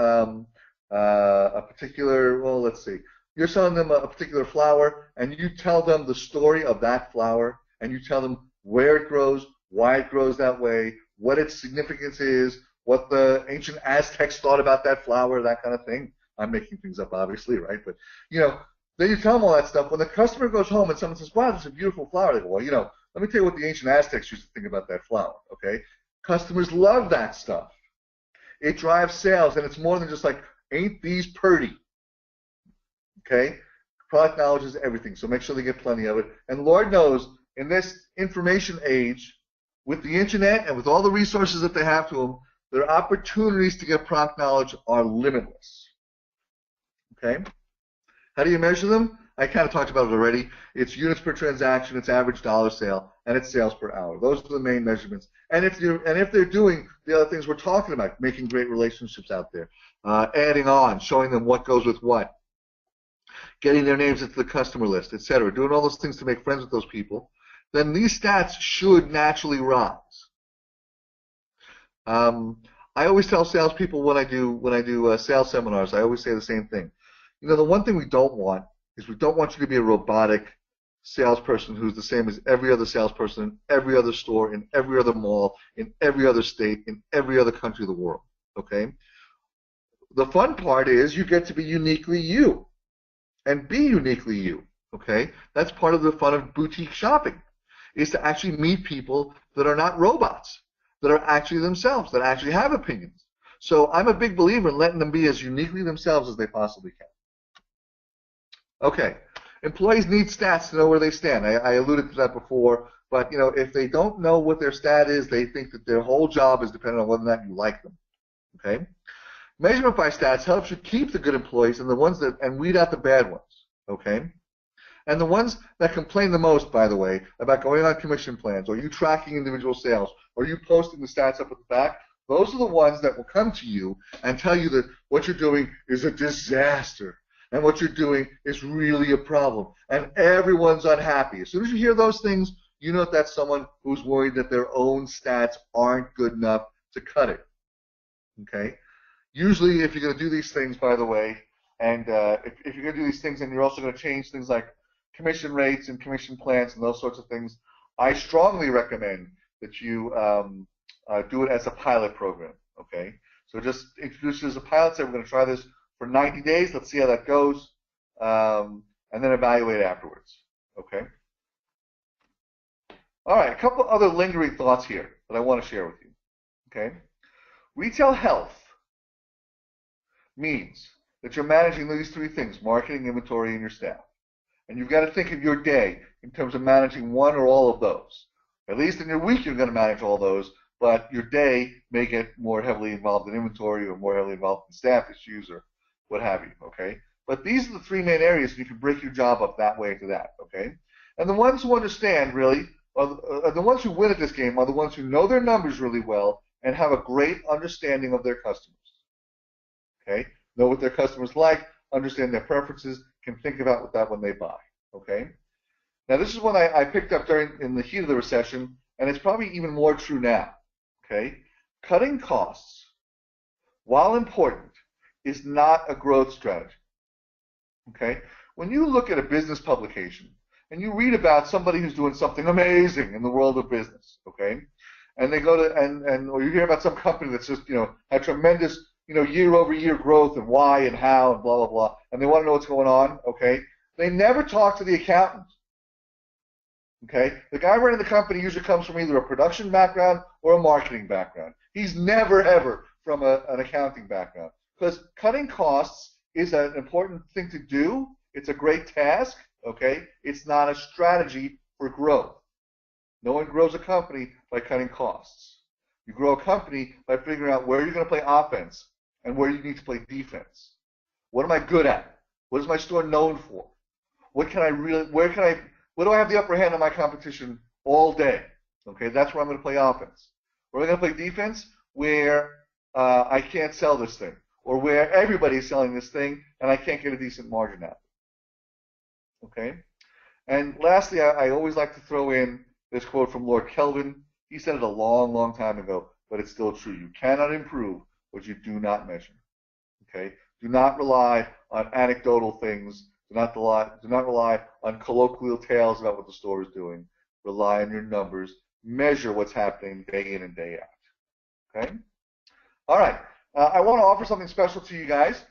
a particular, well, let's see, you're selling them a particular flower, and you tell them the story of that flower, and you tell them where it grows, why it grows that way, what its significance is, what the ancient Aztecs thought about that flower, that kind of thing. I'm making things up, obviously, right? But, then you tell them all that stuff. When the customer goes home and someone says, wow, this is a beautiful flower, they go, well, let me tell you what the ancient Aztecs used to think about that flower, okay? Customers love that stuff. It drives sales, and it's more than just like, ain't these pretty, okay? Product knowledge is everything, so make sure they get plenty of it. And Lord knows, in this information age, with the internet and with all the resources that they have to them, their opportunities to get product knowledge are limitless, okay? How do you measure them? I kind of talked about it already. It's units per transaction, it's average dollar sale, and it's sales per hour. Those are the main measurements. And if they're doing the other things we're talking about, making great relationships out there, adding on, showing them what goes with what, getting their names into the customer list, etc., doing all those things to make friends with those people, then these stats should naturally rise. I always tell salespeople when I do sales seminars, I always say the same thing. The one thing we don't want is we don't want you to be a robotic salesperson who's the same as every other salesperson in every other store, in every other mall, in every other state, in every other country of the world, okay? The fun part is you get to be uniquely you and be uniquely you, okay? That's part of the fun of boutique shopping, is to actually meet people that are not robots, that are actually themselves, that actually have opinions. So I'm a big believer in letting them be as uniquely themselves as they possibly can. Okay, employees need stats to know where they stand. I alluded to that before, but if they don't know what their stat is, they think that their whole job is dependent on whether or not you like them. Okay, measurement by stats helps you keep the good employees and weed out the bad ones. Okay, and the ones that complain the most, by the way, about going on commission plans, or you tracking individual sales, or you posting the stats up at the back, those are the ones that will come to you and tell you that what you're doing is a disaster. And what you're doing is really a problem. And everyone's unhappy. As soon as you hear those things, you know that's someone who's worried that their own stats aren't good enough to cut it. Okay? Usually, if you're going to do these things, by the way, and if you're going to do these things and you're also going to change things like commission rates and commission plans and those sorts of things, I strongly recommend that you do it as a pilot program. Okay? So just introduce it as a pilot. Say, we're going to try this for 90 days. Let's see how that goes, and then evaluate afterwards. Okay? All right, a couple other lingering thoughts here that I want to share with you. Okay? Retail health means that you're managing these three things: marketing, inventory, and your staff. And you've got to think of your day in terms of managing one or all of those. At least in your week, you're going to manage all those, but your day may get more heavily involved in inventory or more heavily involved in staff issues or what have you, okay? But these are the three main areas, and you can break your job up that way to that, okay? And the ones who understand, really, are the ones who win at this game are the ones who know their numbers really well and have a great understanding of their customers, okay? Know what their customers like, understand their preferences, can think about that when they buy, okay? Now, this is one I picked up in the heat of the recession, and it's probably even more true now, okay? Cutting costs, while important, is not a growth strategy, okay? When you look at a business publication and you read about somebody who's doing something amazing in the world of business, okay, and they go to, or you hear about some company that's just, had tremendous, year-over-year growth and why and how and blah, blah, blah, and they want to know what's going on, okay, they never talk to the accountant, okay? The guy running the company usually comes from either a production background or a marketing background. He's never, ever from an accounting background, because cutting costs is an important thing to do. It's a great task, okay? It's not a strategy for growth. No one grows a company by cutting costs. You grow a company by figuring out where you're going to play offense and where you need to play defense. What am I good at? What is my store known for? What do I have the upper hand on my competition all day? Okay, that's where I'm going to play offense. Where am I going to play defense? Where I can't sell this thing, or where everybody's selling this thing and I can't get a decent margin out. Okay? And lastly, I always like to throw in this quote from Lord Kelvin. He said it a long, long time ago, but it's still true. You cannot improve what you do not measure. Okay? Do not rely on anecdotal things. Do not rely on colloquial tales about what the store is doing. Rely on your numbers. Measure what's happening day in and day out. Okay? All right. I want to offer something special to you guys.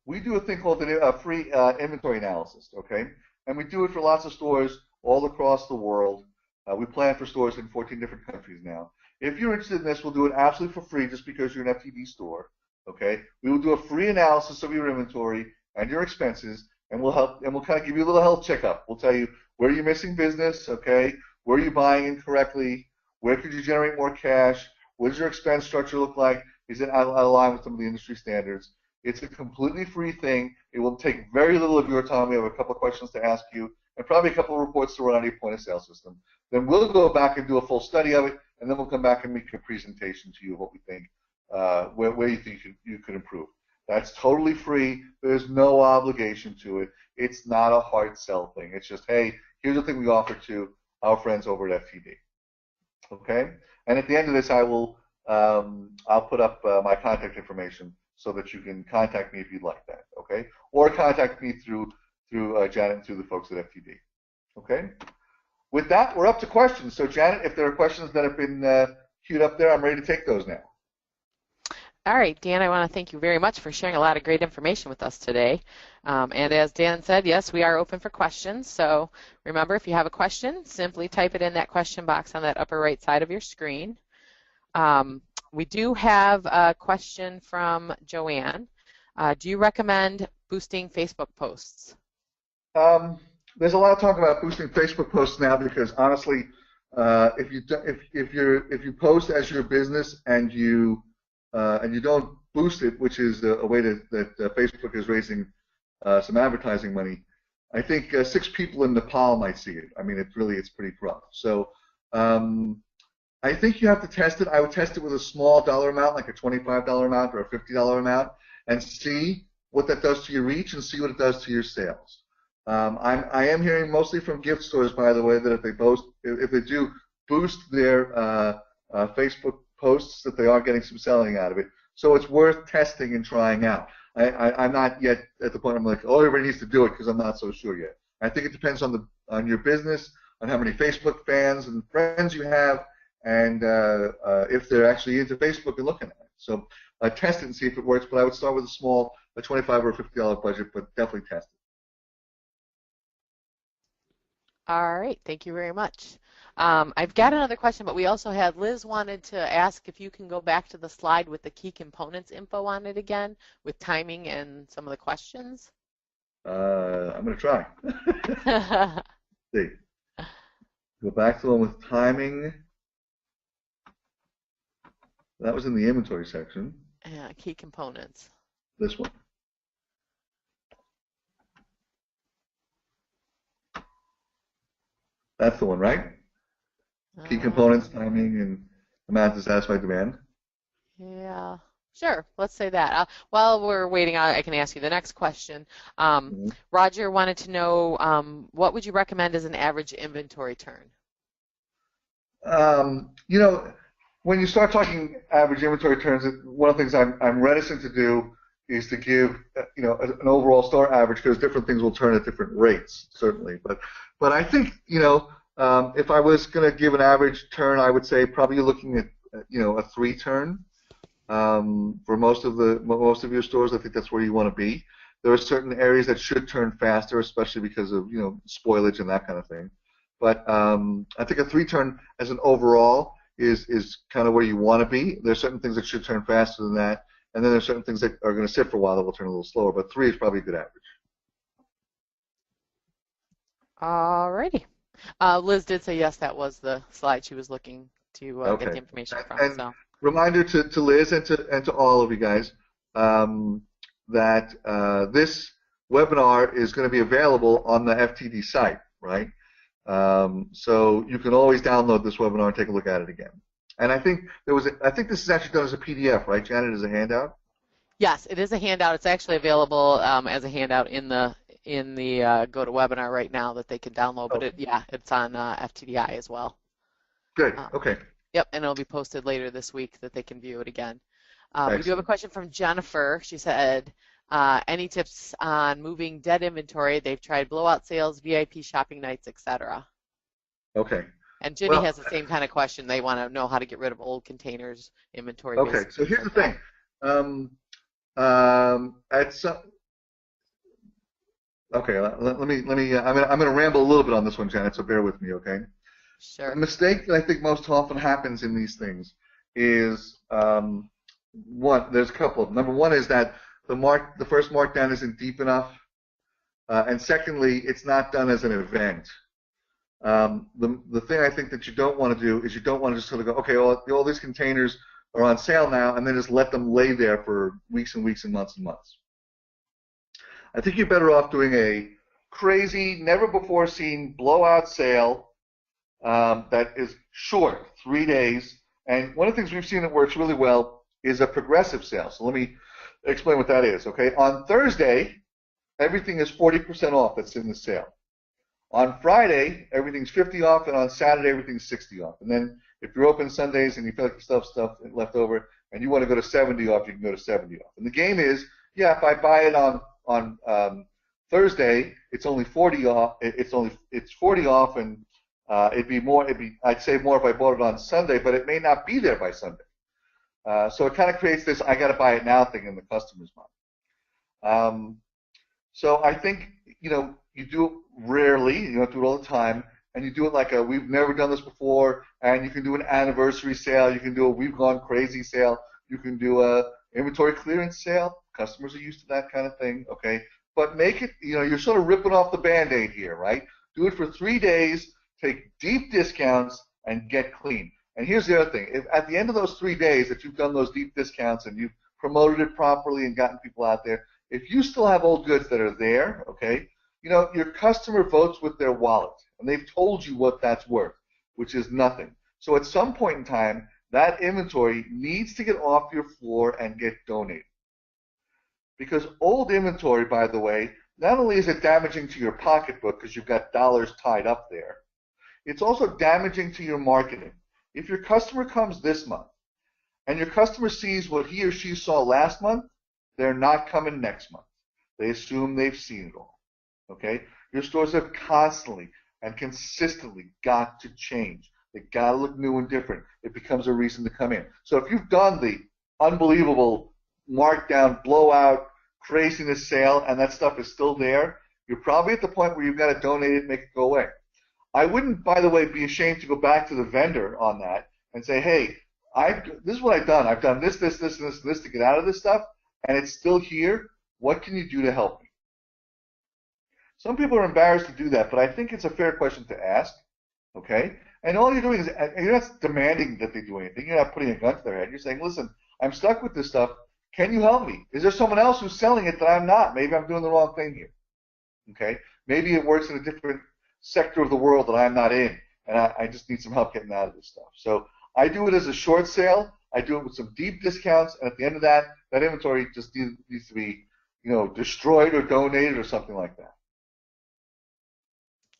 We do a thing called a free inventory analysis, okay? And we do it for lots of stores all across the world. We plan for stores in 14 different countries now. If you're interested in this, we'll do it absolutely for free just because you're an FTD store, okay? We will do a free analysis of your inventory and your expenses, and we'll kind of give you a little health checkup. We'll tell you where you're missing business, okay? Where are you buying incorrectly? Where could you generate more cash? What does your expense structure look like? Is it out of line with some of the industry standards? It's a completely free thing. It will take very little of your time. We have a couple of questions to ask you and probably a couple of reports to run on your point-of-sale system. Then we'll go back and do a full study of it, and then we'll come back and make a presentation to you of what we think, where you think you could improve. That's totally free. There's no obligation to it. It's not a hard sell thing. It's just, hey, here's the thing we offer to our friends over at FTD. Okay? And at the end of this, I'll put up my contact information so that you can contact me if you'd like that. Okay? Or contact me through Janet and through the folks at FTD. Okay? With that, we're up to questions. So, Janet, if there are questions that have been queued up there, I'm ready to take those now. All right, Dan, I want to thank you very much for sharing a lot of great information with us today. And as Dan said, yes, we are open for questions. So remember, if you have a question, simply type it in that question box on that upper right side of your screen. We do have a question from Joanne. Do you recommend boosting Facebook posts? There's a lot of talk about boosting Facebook posts now because honestly, if you post as your business and you don't boost it, which is a way that Facebook is raising some advertising money, I think 6 people in Nepal might see it. I mean, it's pretty rough. So I think you have to test it. I would test it with a small dollar amount, like a $25 amount or a $50 amount, and see what that does to your reach and see what it does to your sales. I am hearing mostly from gift stores, by the way, that if they do boost their Facebook posts, that they are getting some selling out of it. So it's worth testing and trying out. I'm not yet at the point I'm like, oh, everybody needs to do it because I'm not so sure yet. I think it depends on your business, on how many Facebook fans and friends you have, and if they're actually into Facebook and looking at it. So test it and see if it works, but I would start with a small, a $25 or $50 budget, but definitely test it. All right, thank you very much. I've got another question, but we also had Liz wanted to ask if you can go back to the slide with the key components info on it again, with timing and some of the questions. I'm going to try. See. Go back to the one with timing. That was in the inventory section. Yeah, key components. This one. That's the one, right? Key components, timing, and amount to satisfy demand. Yeah, sure. Let's say that. While we're waiting, I can ask you the next question. Roger wanted to know what would you recommend as an average inventory turn? You know, when you start talking average inventory turns, one of the things I'm reticent to do is to give an overall store average, because different things will turn at different rates, certainly. But I think if I was going to give an average turn, I would say probably you're looking at a 3 turn for most of your stores. I think that's where you want to be. There are certain areas that should turn faster, especially because of spoilage and that kind of thing. But I think a 3 turn as an overall is kind of where you want to be. There's certain things that should turn faster than that, and then there's certain things that are going to sit for a while that will turn a little slower. But 3 is probably a good average. All righty. Liz did say yes, that was the slide she was looking to get the information from. And so reminder to Liz and to all of you guys that this webinar is going to be available on the FTD site, right? So you can always download this webinar and take a look at it again. And I think this is actually done as a PDF, right, Janet, as a handout? Yes, it is a handout. It's actually available as a handout in the GoToWebinar right now that they can download. But it's on FTDI as well. Good. Okay. Yep, and it'll be posted later this week that they can view it again. We do have a question from Jennifer. She said, any tips on moving dead inventory? They've tried blowout sales, VIP shopping nights, etc. Okay. And Ginny has the same kind of question. They want to know how to get rid of old containers, inventory. Okay, so here's the thing. Let me. I'm gonna ramble a little bit on this one, Janet. So bear with me, okay? Sure. The mistake that I think most often happens in these things is there's a couple of them. Number one is that the first markdown isn't deep enough, and secondly, it's not done as an event. The thing I think that you don't want to do is you don't want to just sort of go, okay, all these containers are on sale now, and then just let them lay there for weeks and weeks and months and months. I think you're better off doing a crazy, never-before-seen blowout sale that is short, 3 days. And one of the things we've seen that works really well is a progressive sale. So let me explain what that is, okay? On Thursday, everything is 40% off that's in the sale. On Friday, everything's 50 off, and on Saturday, everything's 60 off. And then if you're open Sundays and you feel like you still have stuff left over and you want to go to 70 off, you can go to 70 off. And the game is, if I buy it on Thursday, it's only 40 off. It's 40 off, and I'd save more if I bought it on Sunday, but it may not be there by Sunday. So it kind of creates this "I got to buy it now" thing in the customer's mind. So I think you do it rarely. You don't do it all the time, and you do it like we've never done this before. And you can do an anniversary sale. You can do a we've gone crazy sale. You can do a inventory clearance sale. Customers are used to that kind of thing, okay? But make it, you're sort of ripping off the Band-Aid here, right? Do it for 3 days, take deep discounts, and get clean. And here's the other thing. If at the end of those 3 days that you've done those deep discounts and you've promoted it properly and gotten people out there, if you still have old goods that are there, okay, your customer votes with their wallet, and they've told you what that's worth, which is nothing. So at some point in time, that inventory needs to get off your floor and get donated. Because old inventory, by the way, not only is it damaging to your pocketbook because you've got dollars tied up there, it's also damaging to your marketing. If your customer comes this month and your customer sees what he or she saw last month, they're not coming next month. They assume they've seen it all. Okay? Your stores have constantly and consistently got to change. They got to look new and different. It becomes a reason to come in. So if you've done the unbelievable markdown, blowout, craziness sale, and that stuff is still there, you're probably at the point where you've got to donate it and make it go away. I wouldn't, by the way, be ashamed to go back to the vendor on that and say, hey, this is what I've done. I've done this, this, this, and this, and this to get out of this stuff, and it's still here. What can you do to help me? Some people are embarrassed to do that, but I think it's a fair question to ask, okay? And all you're doing is, you're not demanding that they do anything. You're not putting a gun to their head. You're saying, listen, I'm stuck with this stuff. Can you help me? Is there someone else who's selling it that I'm not? Maybe I'm doing the wrong thing here, okay? Maybe it works in a different sector of the world that I'm not in, and I just need some help getting out of this stuff. So I do it as a short sale. I do it with some deep discounts, and at the end of that, that inventory just needs to be, destroyed or donated or something like that.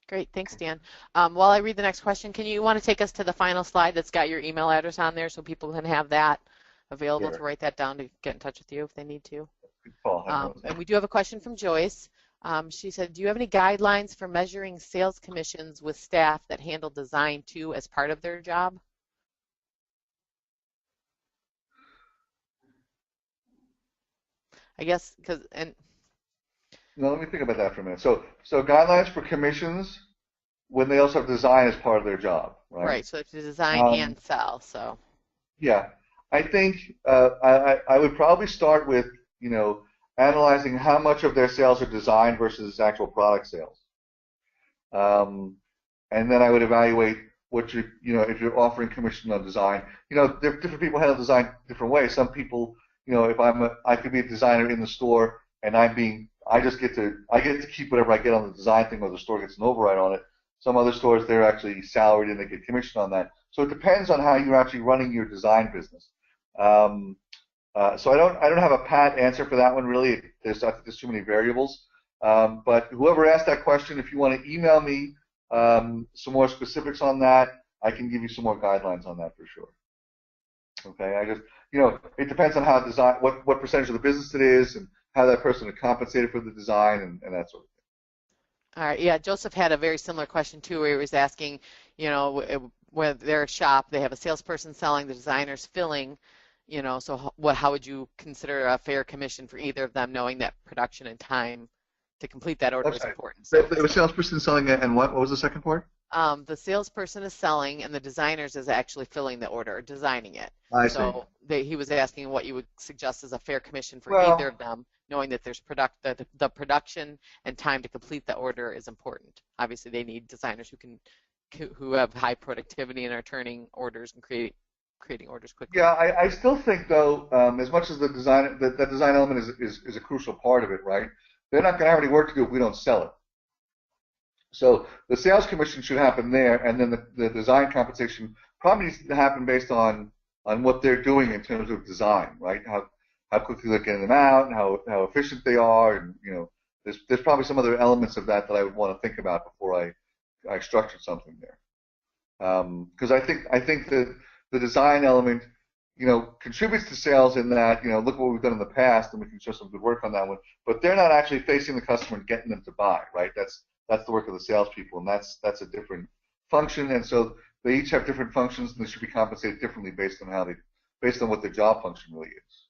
Great, thanks, Dan. While I read the next question, you want to take us to the final slide that's got your email address on there so people can have that available to write that down to get in touch with you if they need to? And we do have a question from Joyce. She said, do you have any guidelines for measuring sales commissions with staff that handle design too as part of their job? I guess No, let me think about that for a minute. So guidelines for commissions when they also have design as part of their job, right? Right, so it's design and sell, so. Yeah, I think I would probably start with, analyzing how much of their sales are design versus actual product sales. And then I would evaluate what if you're offering commission on design. Different people handle design different ways. Some people, if I could be a designer in the store and I get to keep whatever I get on the design thing, or the store gets an override on it. Some other stores, they're actually salaried and they get commission on that. So it depends on how you're actually running your design business. So I don't have a pat answer for that one really. I think there's too many variables. But whoever asked that question, if you want to email me some more specifics on that, I can give you some more guidelines on that for sure. Okay, it depends on how design, what percentage of the business it is, and how that person is compensated for the design and that sort of thing. All right, yeah, Joseph had a very similar question too, where he was asking, where they're a shop, they have a salesperson selling, the designer's filling, so how would you consider a fair commission for either of them, knowing that production and time to complete that order is important? So the salesperson selling it, and what was the second part? The salesperson is selling, and the designer's is actually filling the order, or designing it. So he was asking what you would suggest as a fair commission for either of them, knowing that there's the production and time to complete the order is important. Obviously, they need designers who have high productivity and are turning orders and creating orders quickly. Yeah, I still think though, as much as the design that design element is a crucial part of it, right? They're not going to have any work to do if we don't sell it. So the sales commission should happen there, and then the design compensation probably needs to happen based on what they're doing in terms of design, right? How quickly they're getting them out, and how efficient they are, and there's probably some other elements of that I would want to think about before I structured something there. Because I think that the design element, contributes to sales in that, look what we've done in the past, and we can show some good work on that one. But they're not actually facing the customer and getting them to buy, right? That's the work of the salespeople, and that's a different function. And so they each have different functions, and they should be compensated differently based on what their job function really is.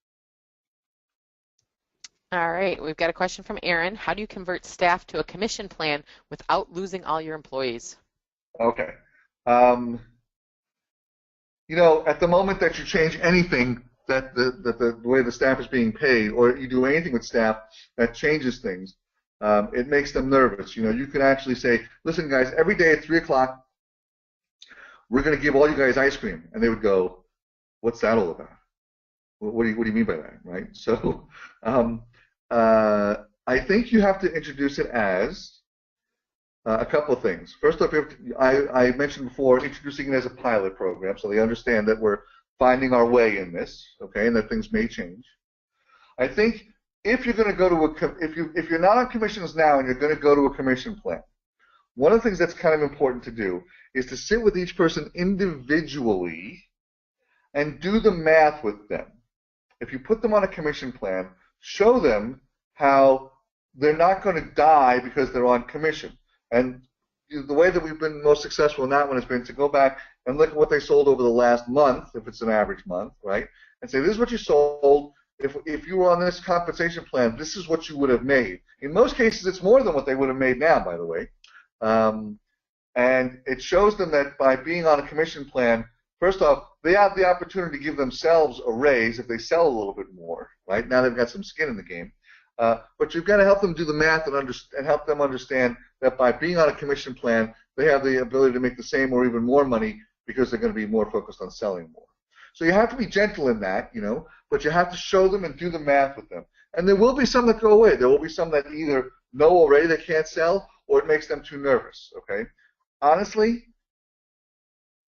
All right, we've got a question from Aaron. How do you convert staff to a commission plan without losing all your employees? Okay. At the moment that you change anything that the way the staff is being paid, or you do anything with staff that changes things, it makes them nervous. You can actually say, listen, guys, every day at 3 o'clock, we're going to give all you guys ice cream. And they would go, what's that all about? What do you mean by that, right? So I think you have to introduce it as a couple of things. First off, I mentioned before introducing it as a pilot program, so they understand that we're finding our way in this, okay, and that things may change. I think if you're going to go to if you're not on commissions now and you're going to go to a commission plan, one of the things that's kind of important to do is to sit with each person individually and do the math with them. If you put them on a commission plan, show them how they're not going to die because they're on commission. And the way that we've been most successful in that one has been to go back and look at what they sold over the last month, if it's an average month, right? And say, this is what you sold. If you were on this compensation plan, this is what you would have made. In most cases, it's more than what they would have made now, by the way. And it shows them that by being on a commission plan, first off, they have the opportunity to give themselves a raise if they sell a little bit more, right? Now they've got some skin in the game. But you've got to help them do the math and help them understand that by being on a commission plan, they have the ability to make the same or even more money because they're going to be more focused on selling more. So you have to be gentle in that, but you have to show them and do the math with them. And there will be some that go away. There will be some that either know already they can't sell or it makes them too nervous, okay? Honestly,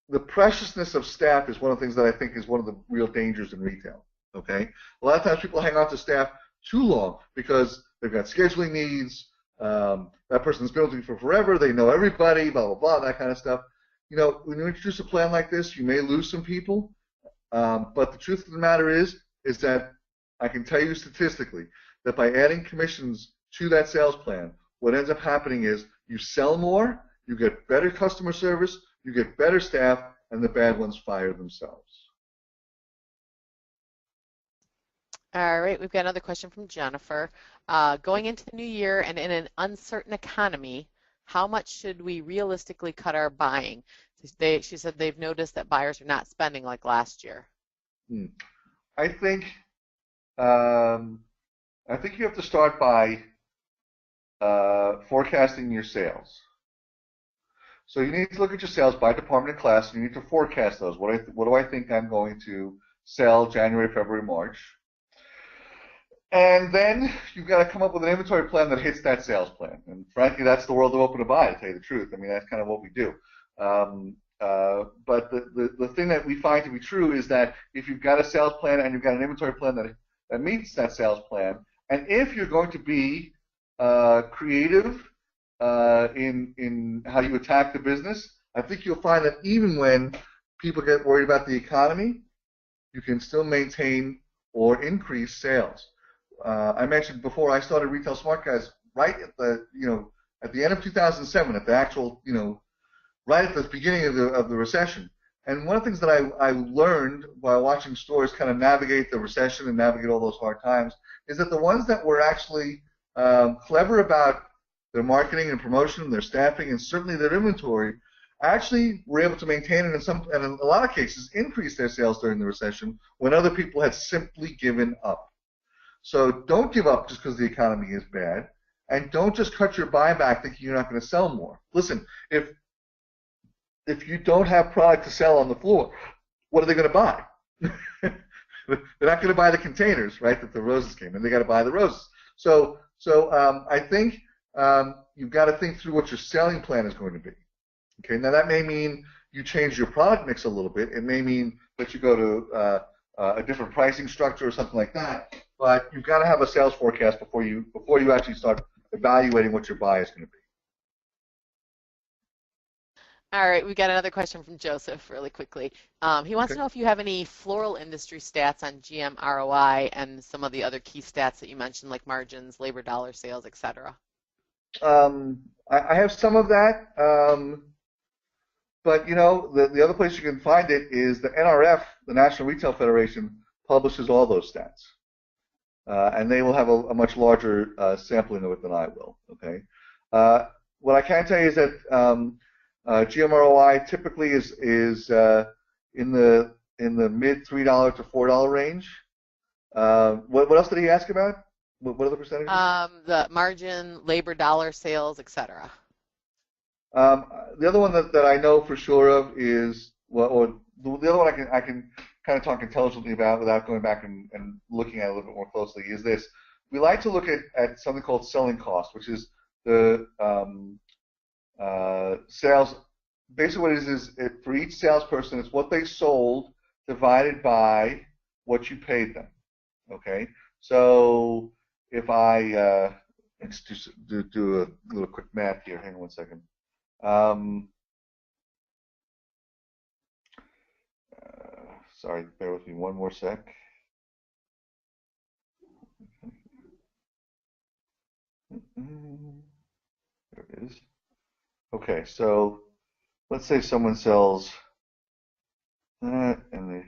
the preciousness of staff is one of the things that I think is one of the real dangers in retail, okay? A lot of times people hang on to staff too long because they've got scheduling needs, that person's been with you for forever, they know everybody, blah, blah, blah, that kind of stuff. When you introduce a plan like this, you may lose some people, but the truth of the matter is that I can tell you statistically that by adding commissions to that sales plan, what ends up happening is you sell more, you get better customer service, you get better staff, and the bad ones fire themselves. All right, we've got another question from Jennifer. Going into the new year and in an uncertain economy, how much should we realistically cut our buying? She said they've noticed that buyers are not spending like last year. I think you have to start by forecasting your sales. So you need to look at your sales by department and class, and you need to forecast those. What do I think I'm going to sell January, February, March? And then you've got to come up with an inventory plan that hits that sales plan. And frankly, that's the world of open to buy, to tell you the truth. I mean, that's kind of what we do. But the thing that we find to be true is that if you've got a sales plan and you've got an inventory plan that meets that sales plan, and if you're going to be creative in how you attack the business, I think you'll find that even when people get worried about the economy, you can still maintain or increase sales. I mentioned before I started Retail Smart Guys right at the end of 2007, at the actual right at the beginning of the recession. And one of the things that I learned while watching stores kind of navigate the recession and navigate all those hard times is that the ones that were actually clever about their marketing and promotion, their staffing, and certainly their inventory, actually were able to maintain and in a lot of cases increase their sales during the recession when other people had simply given up. So don't give up just because the economy is bad, and don't just cut your buyback thinking you're not going to sell more. Listen, if you don't have product to sell on the floor, what are they going to buy? They're not going to buy the containers, right, that the roses came in. They got to buy the roses. So I think you've got to think through what your selling plan is going to be. Okay, now that may mean you change your product mix a little bit. It may mean that you go to a different pricing structure or something like that. But you've got to have a sales forecast before you actually start evaluating what your buy is going to be. All right, we got another question from Joseph really quickly. He wants to know if you have any floral industry stats on GM ROI and some of the other key stats that you mentioned, like margins, labor dollar sales, etc. I have some of that, but the other place you can find it is the NRF, the National Retail Federation, publishes all those stats. And they will have a much larger sampling of it than I will. Okay. What I can tell you is that GM ROI typically is in the mid $3 to $4 range. What else did he ask about? What are the percentages? The margin, labor, dollar, sales, etc. The other one that I know for sure of is the other one I can kind of talk intelligently about without going back and looking at it a little bit more closely is this. We like to look at something called selling cost, which is the sales. Basically what it is for each salesperson, it's what they sold divided by what you paid them. Okay? So if I, let's just do a little quick math here. Hang on one second. Sorry, bear with me one more sec. There it is. Okay, so let's say someone sells And the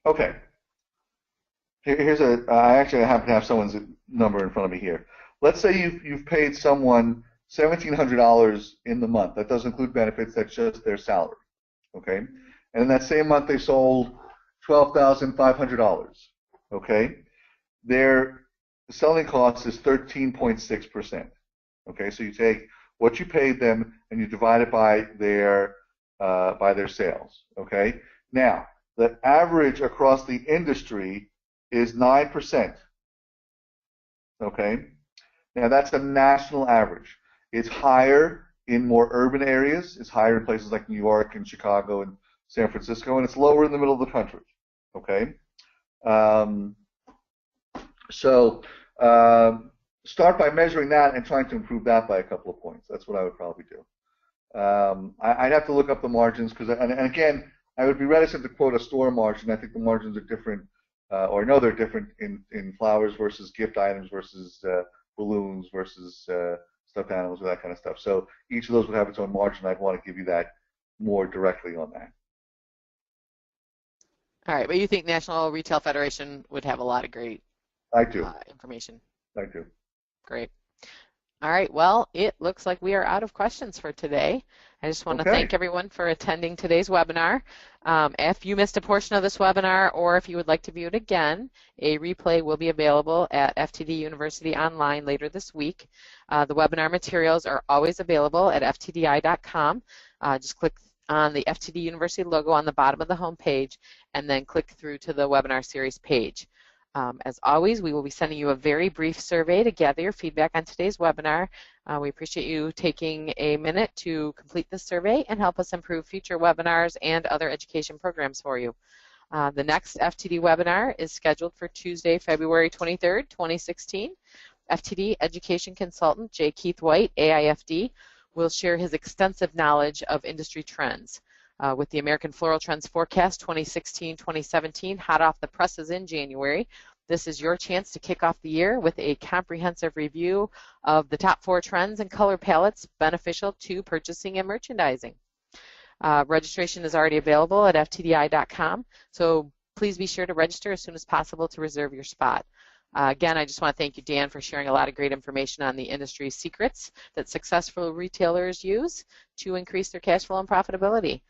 okay. Here's I actually happen to have someone's number in front of me here. Let's say you've paid someone $1,700 in the month. That doesn't include benefits. That's just their salary. Okay. And in that same month, they sold $12,500. Okay. Their selling cost is 13.6%. Okay. So you take what you paid them and you divide it by their sales. Okay. Now, the average across the industry is 9%. Okay? Now that's a national average. It's higher in more urban areas. It's higher in places like New York and Chicago and San Francisco, and it's lower in the middle of the country. Okay? Um, so start by measuring that and trying to improve that by a couple of points. That's what I would probably do. I'd have to look up the margins because, and again, I would be reticent to quote a store margin. I think the margins are different, or I know they're different in flowers versus gift items versus balloons versus stuffed animals or that kind of stuff. So each of those would have its own margin. I'd want to give you that more directly on that. All right, but you think National Retail Federation would have a lot of great I do. Information. I do. Great. All right, well, it looks like we are out of questions for today. I just want to thank everyone for attending today's webinar. If you missed a portion of this webinar or if you would like to view it again, a replay will be available at FTD University online later this week. The webinar materials are always available at ftdi.com. Just click on the FTD University logo on the bottom of the home page and then click through to the webinar series page. As always, we will be sending you a very brief survey to gather your feedback on today's webinar. We appreciate you taking a minute to complete this survey and help us improve future webinars and other education programs for you. The next FTD webinar is scheduled for Tuesday, February 23rd, 2016. FTD Education Consultant J. Keith White, AIFD, will share his extensive knowledge of industry trends. With the American Floral Trends Forecast 2016-2017 hot off the presses in January, this is your chance to kick off the year with a comprehensive review of the top 4 trends and color palettes beneficial to purchasing and merchandising. Registration is already available at ftdi.com, so please be sure to register as soon as possible to reserve your spot. Again, I just want to thank you, Dan, for sharing a lot of great information on the industry secrets that successful retailers use to increase their cash flow and profitability.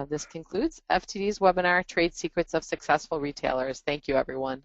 This concludes FTD's webinar, Trade Secrets of Successful Retailers. Thank you, everyone.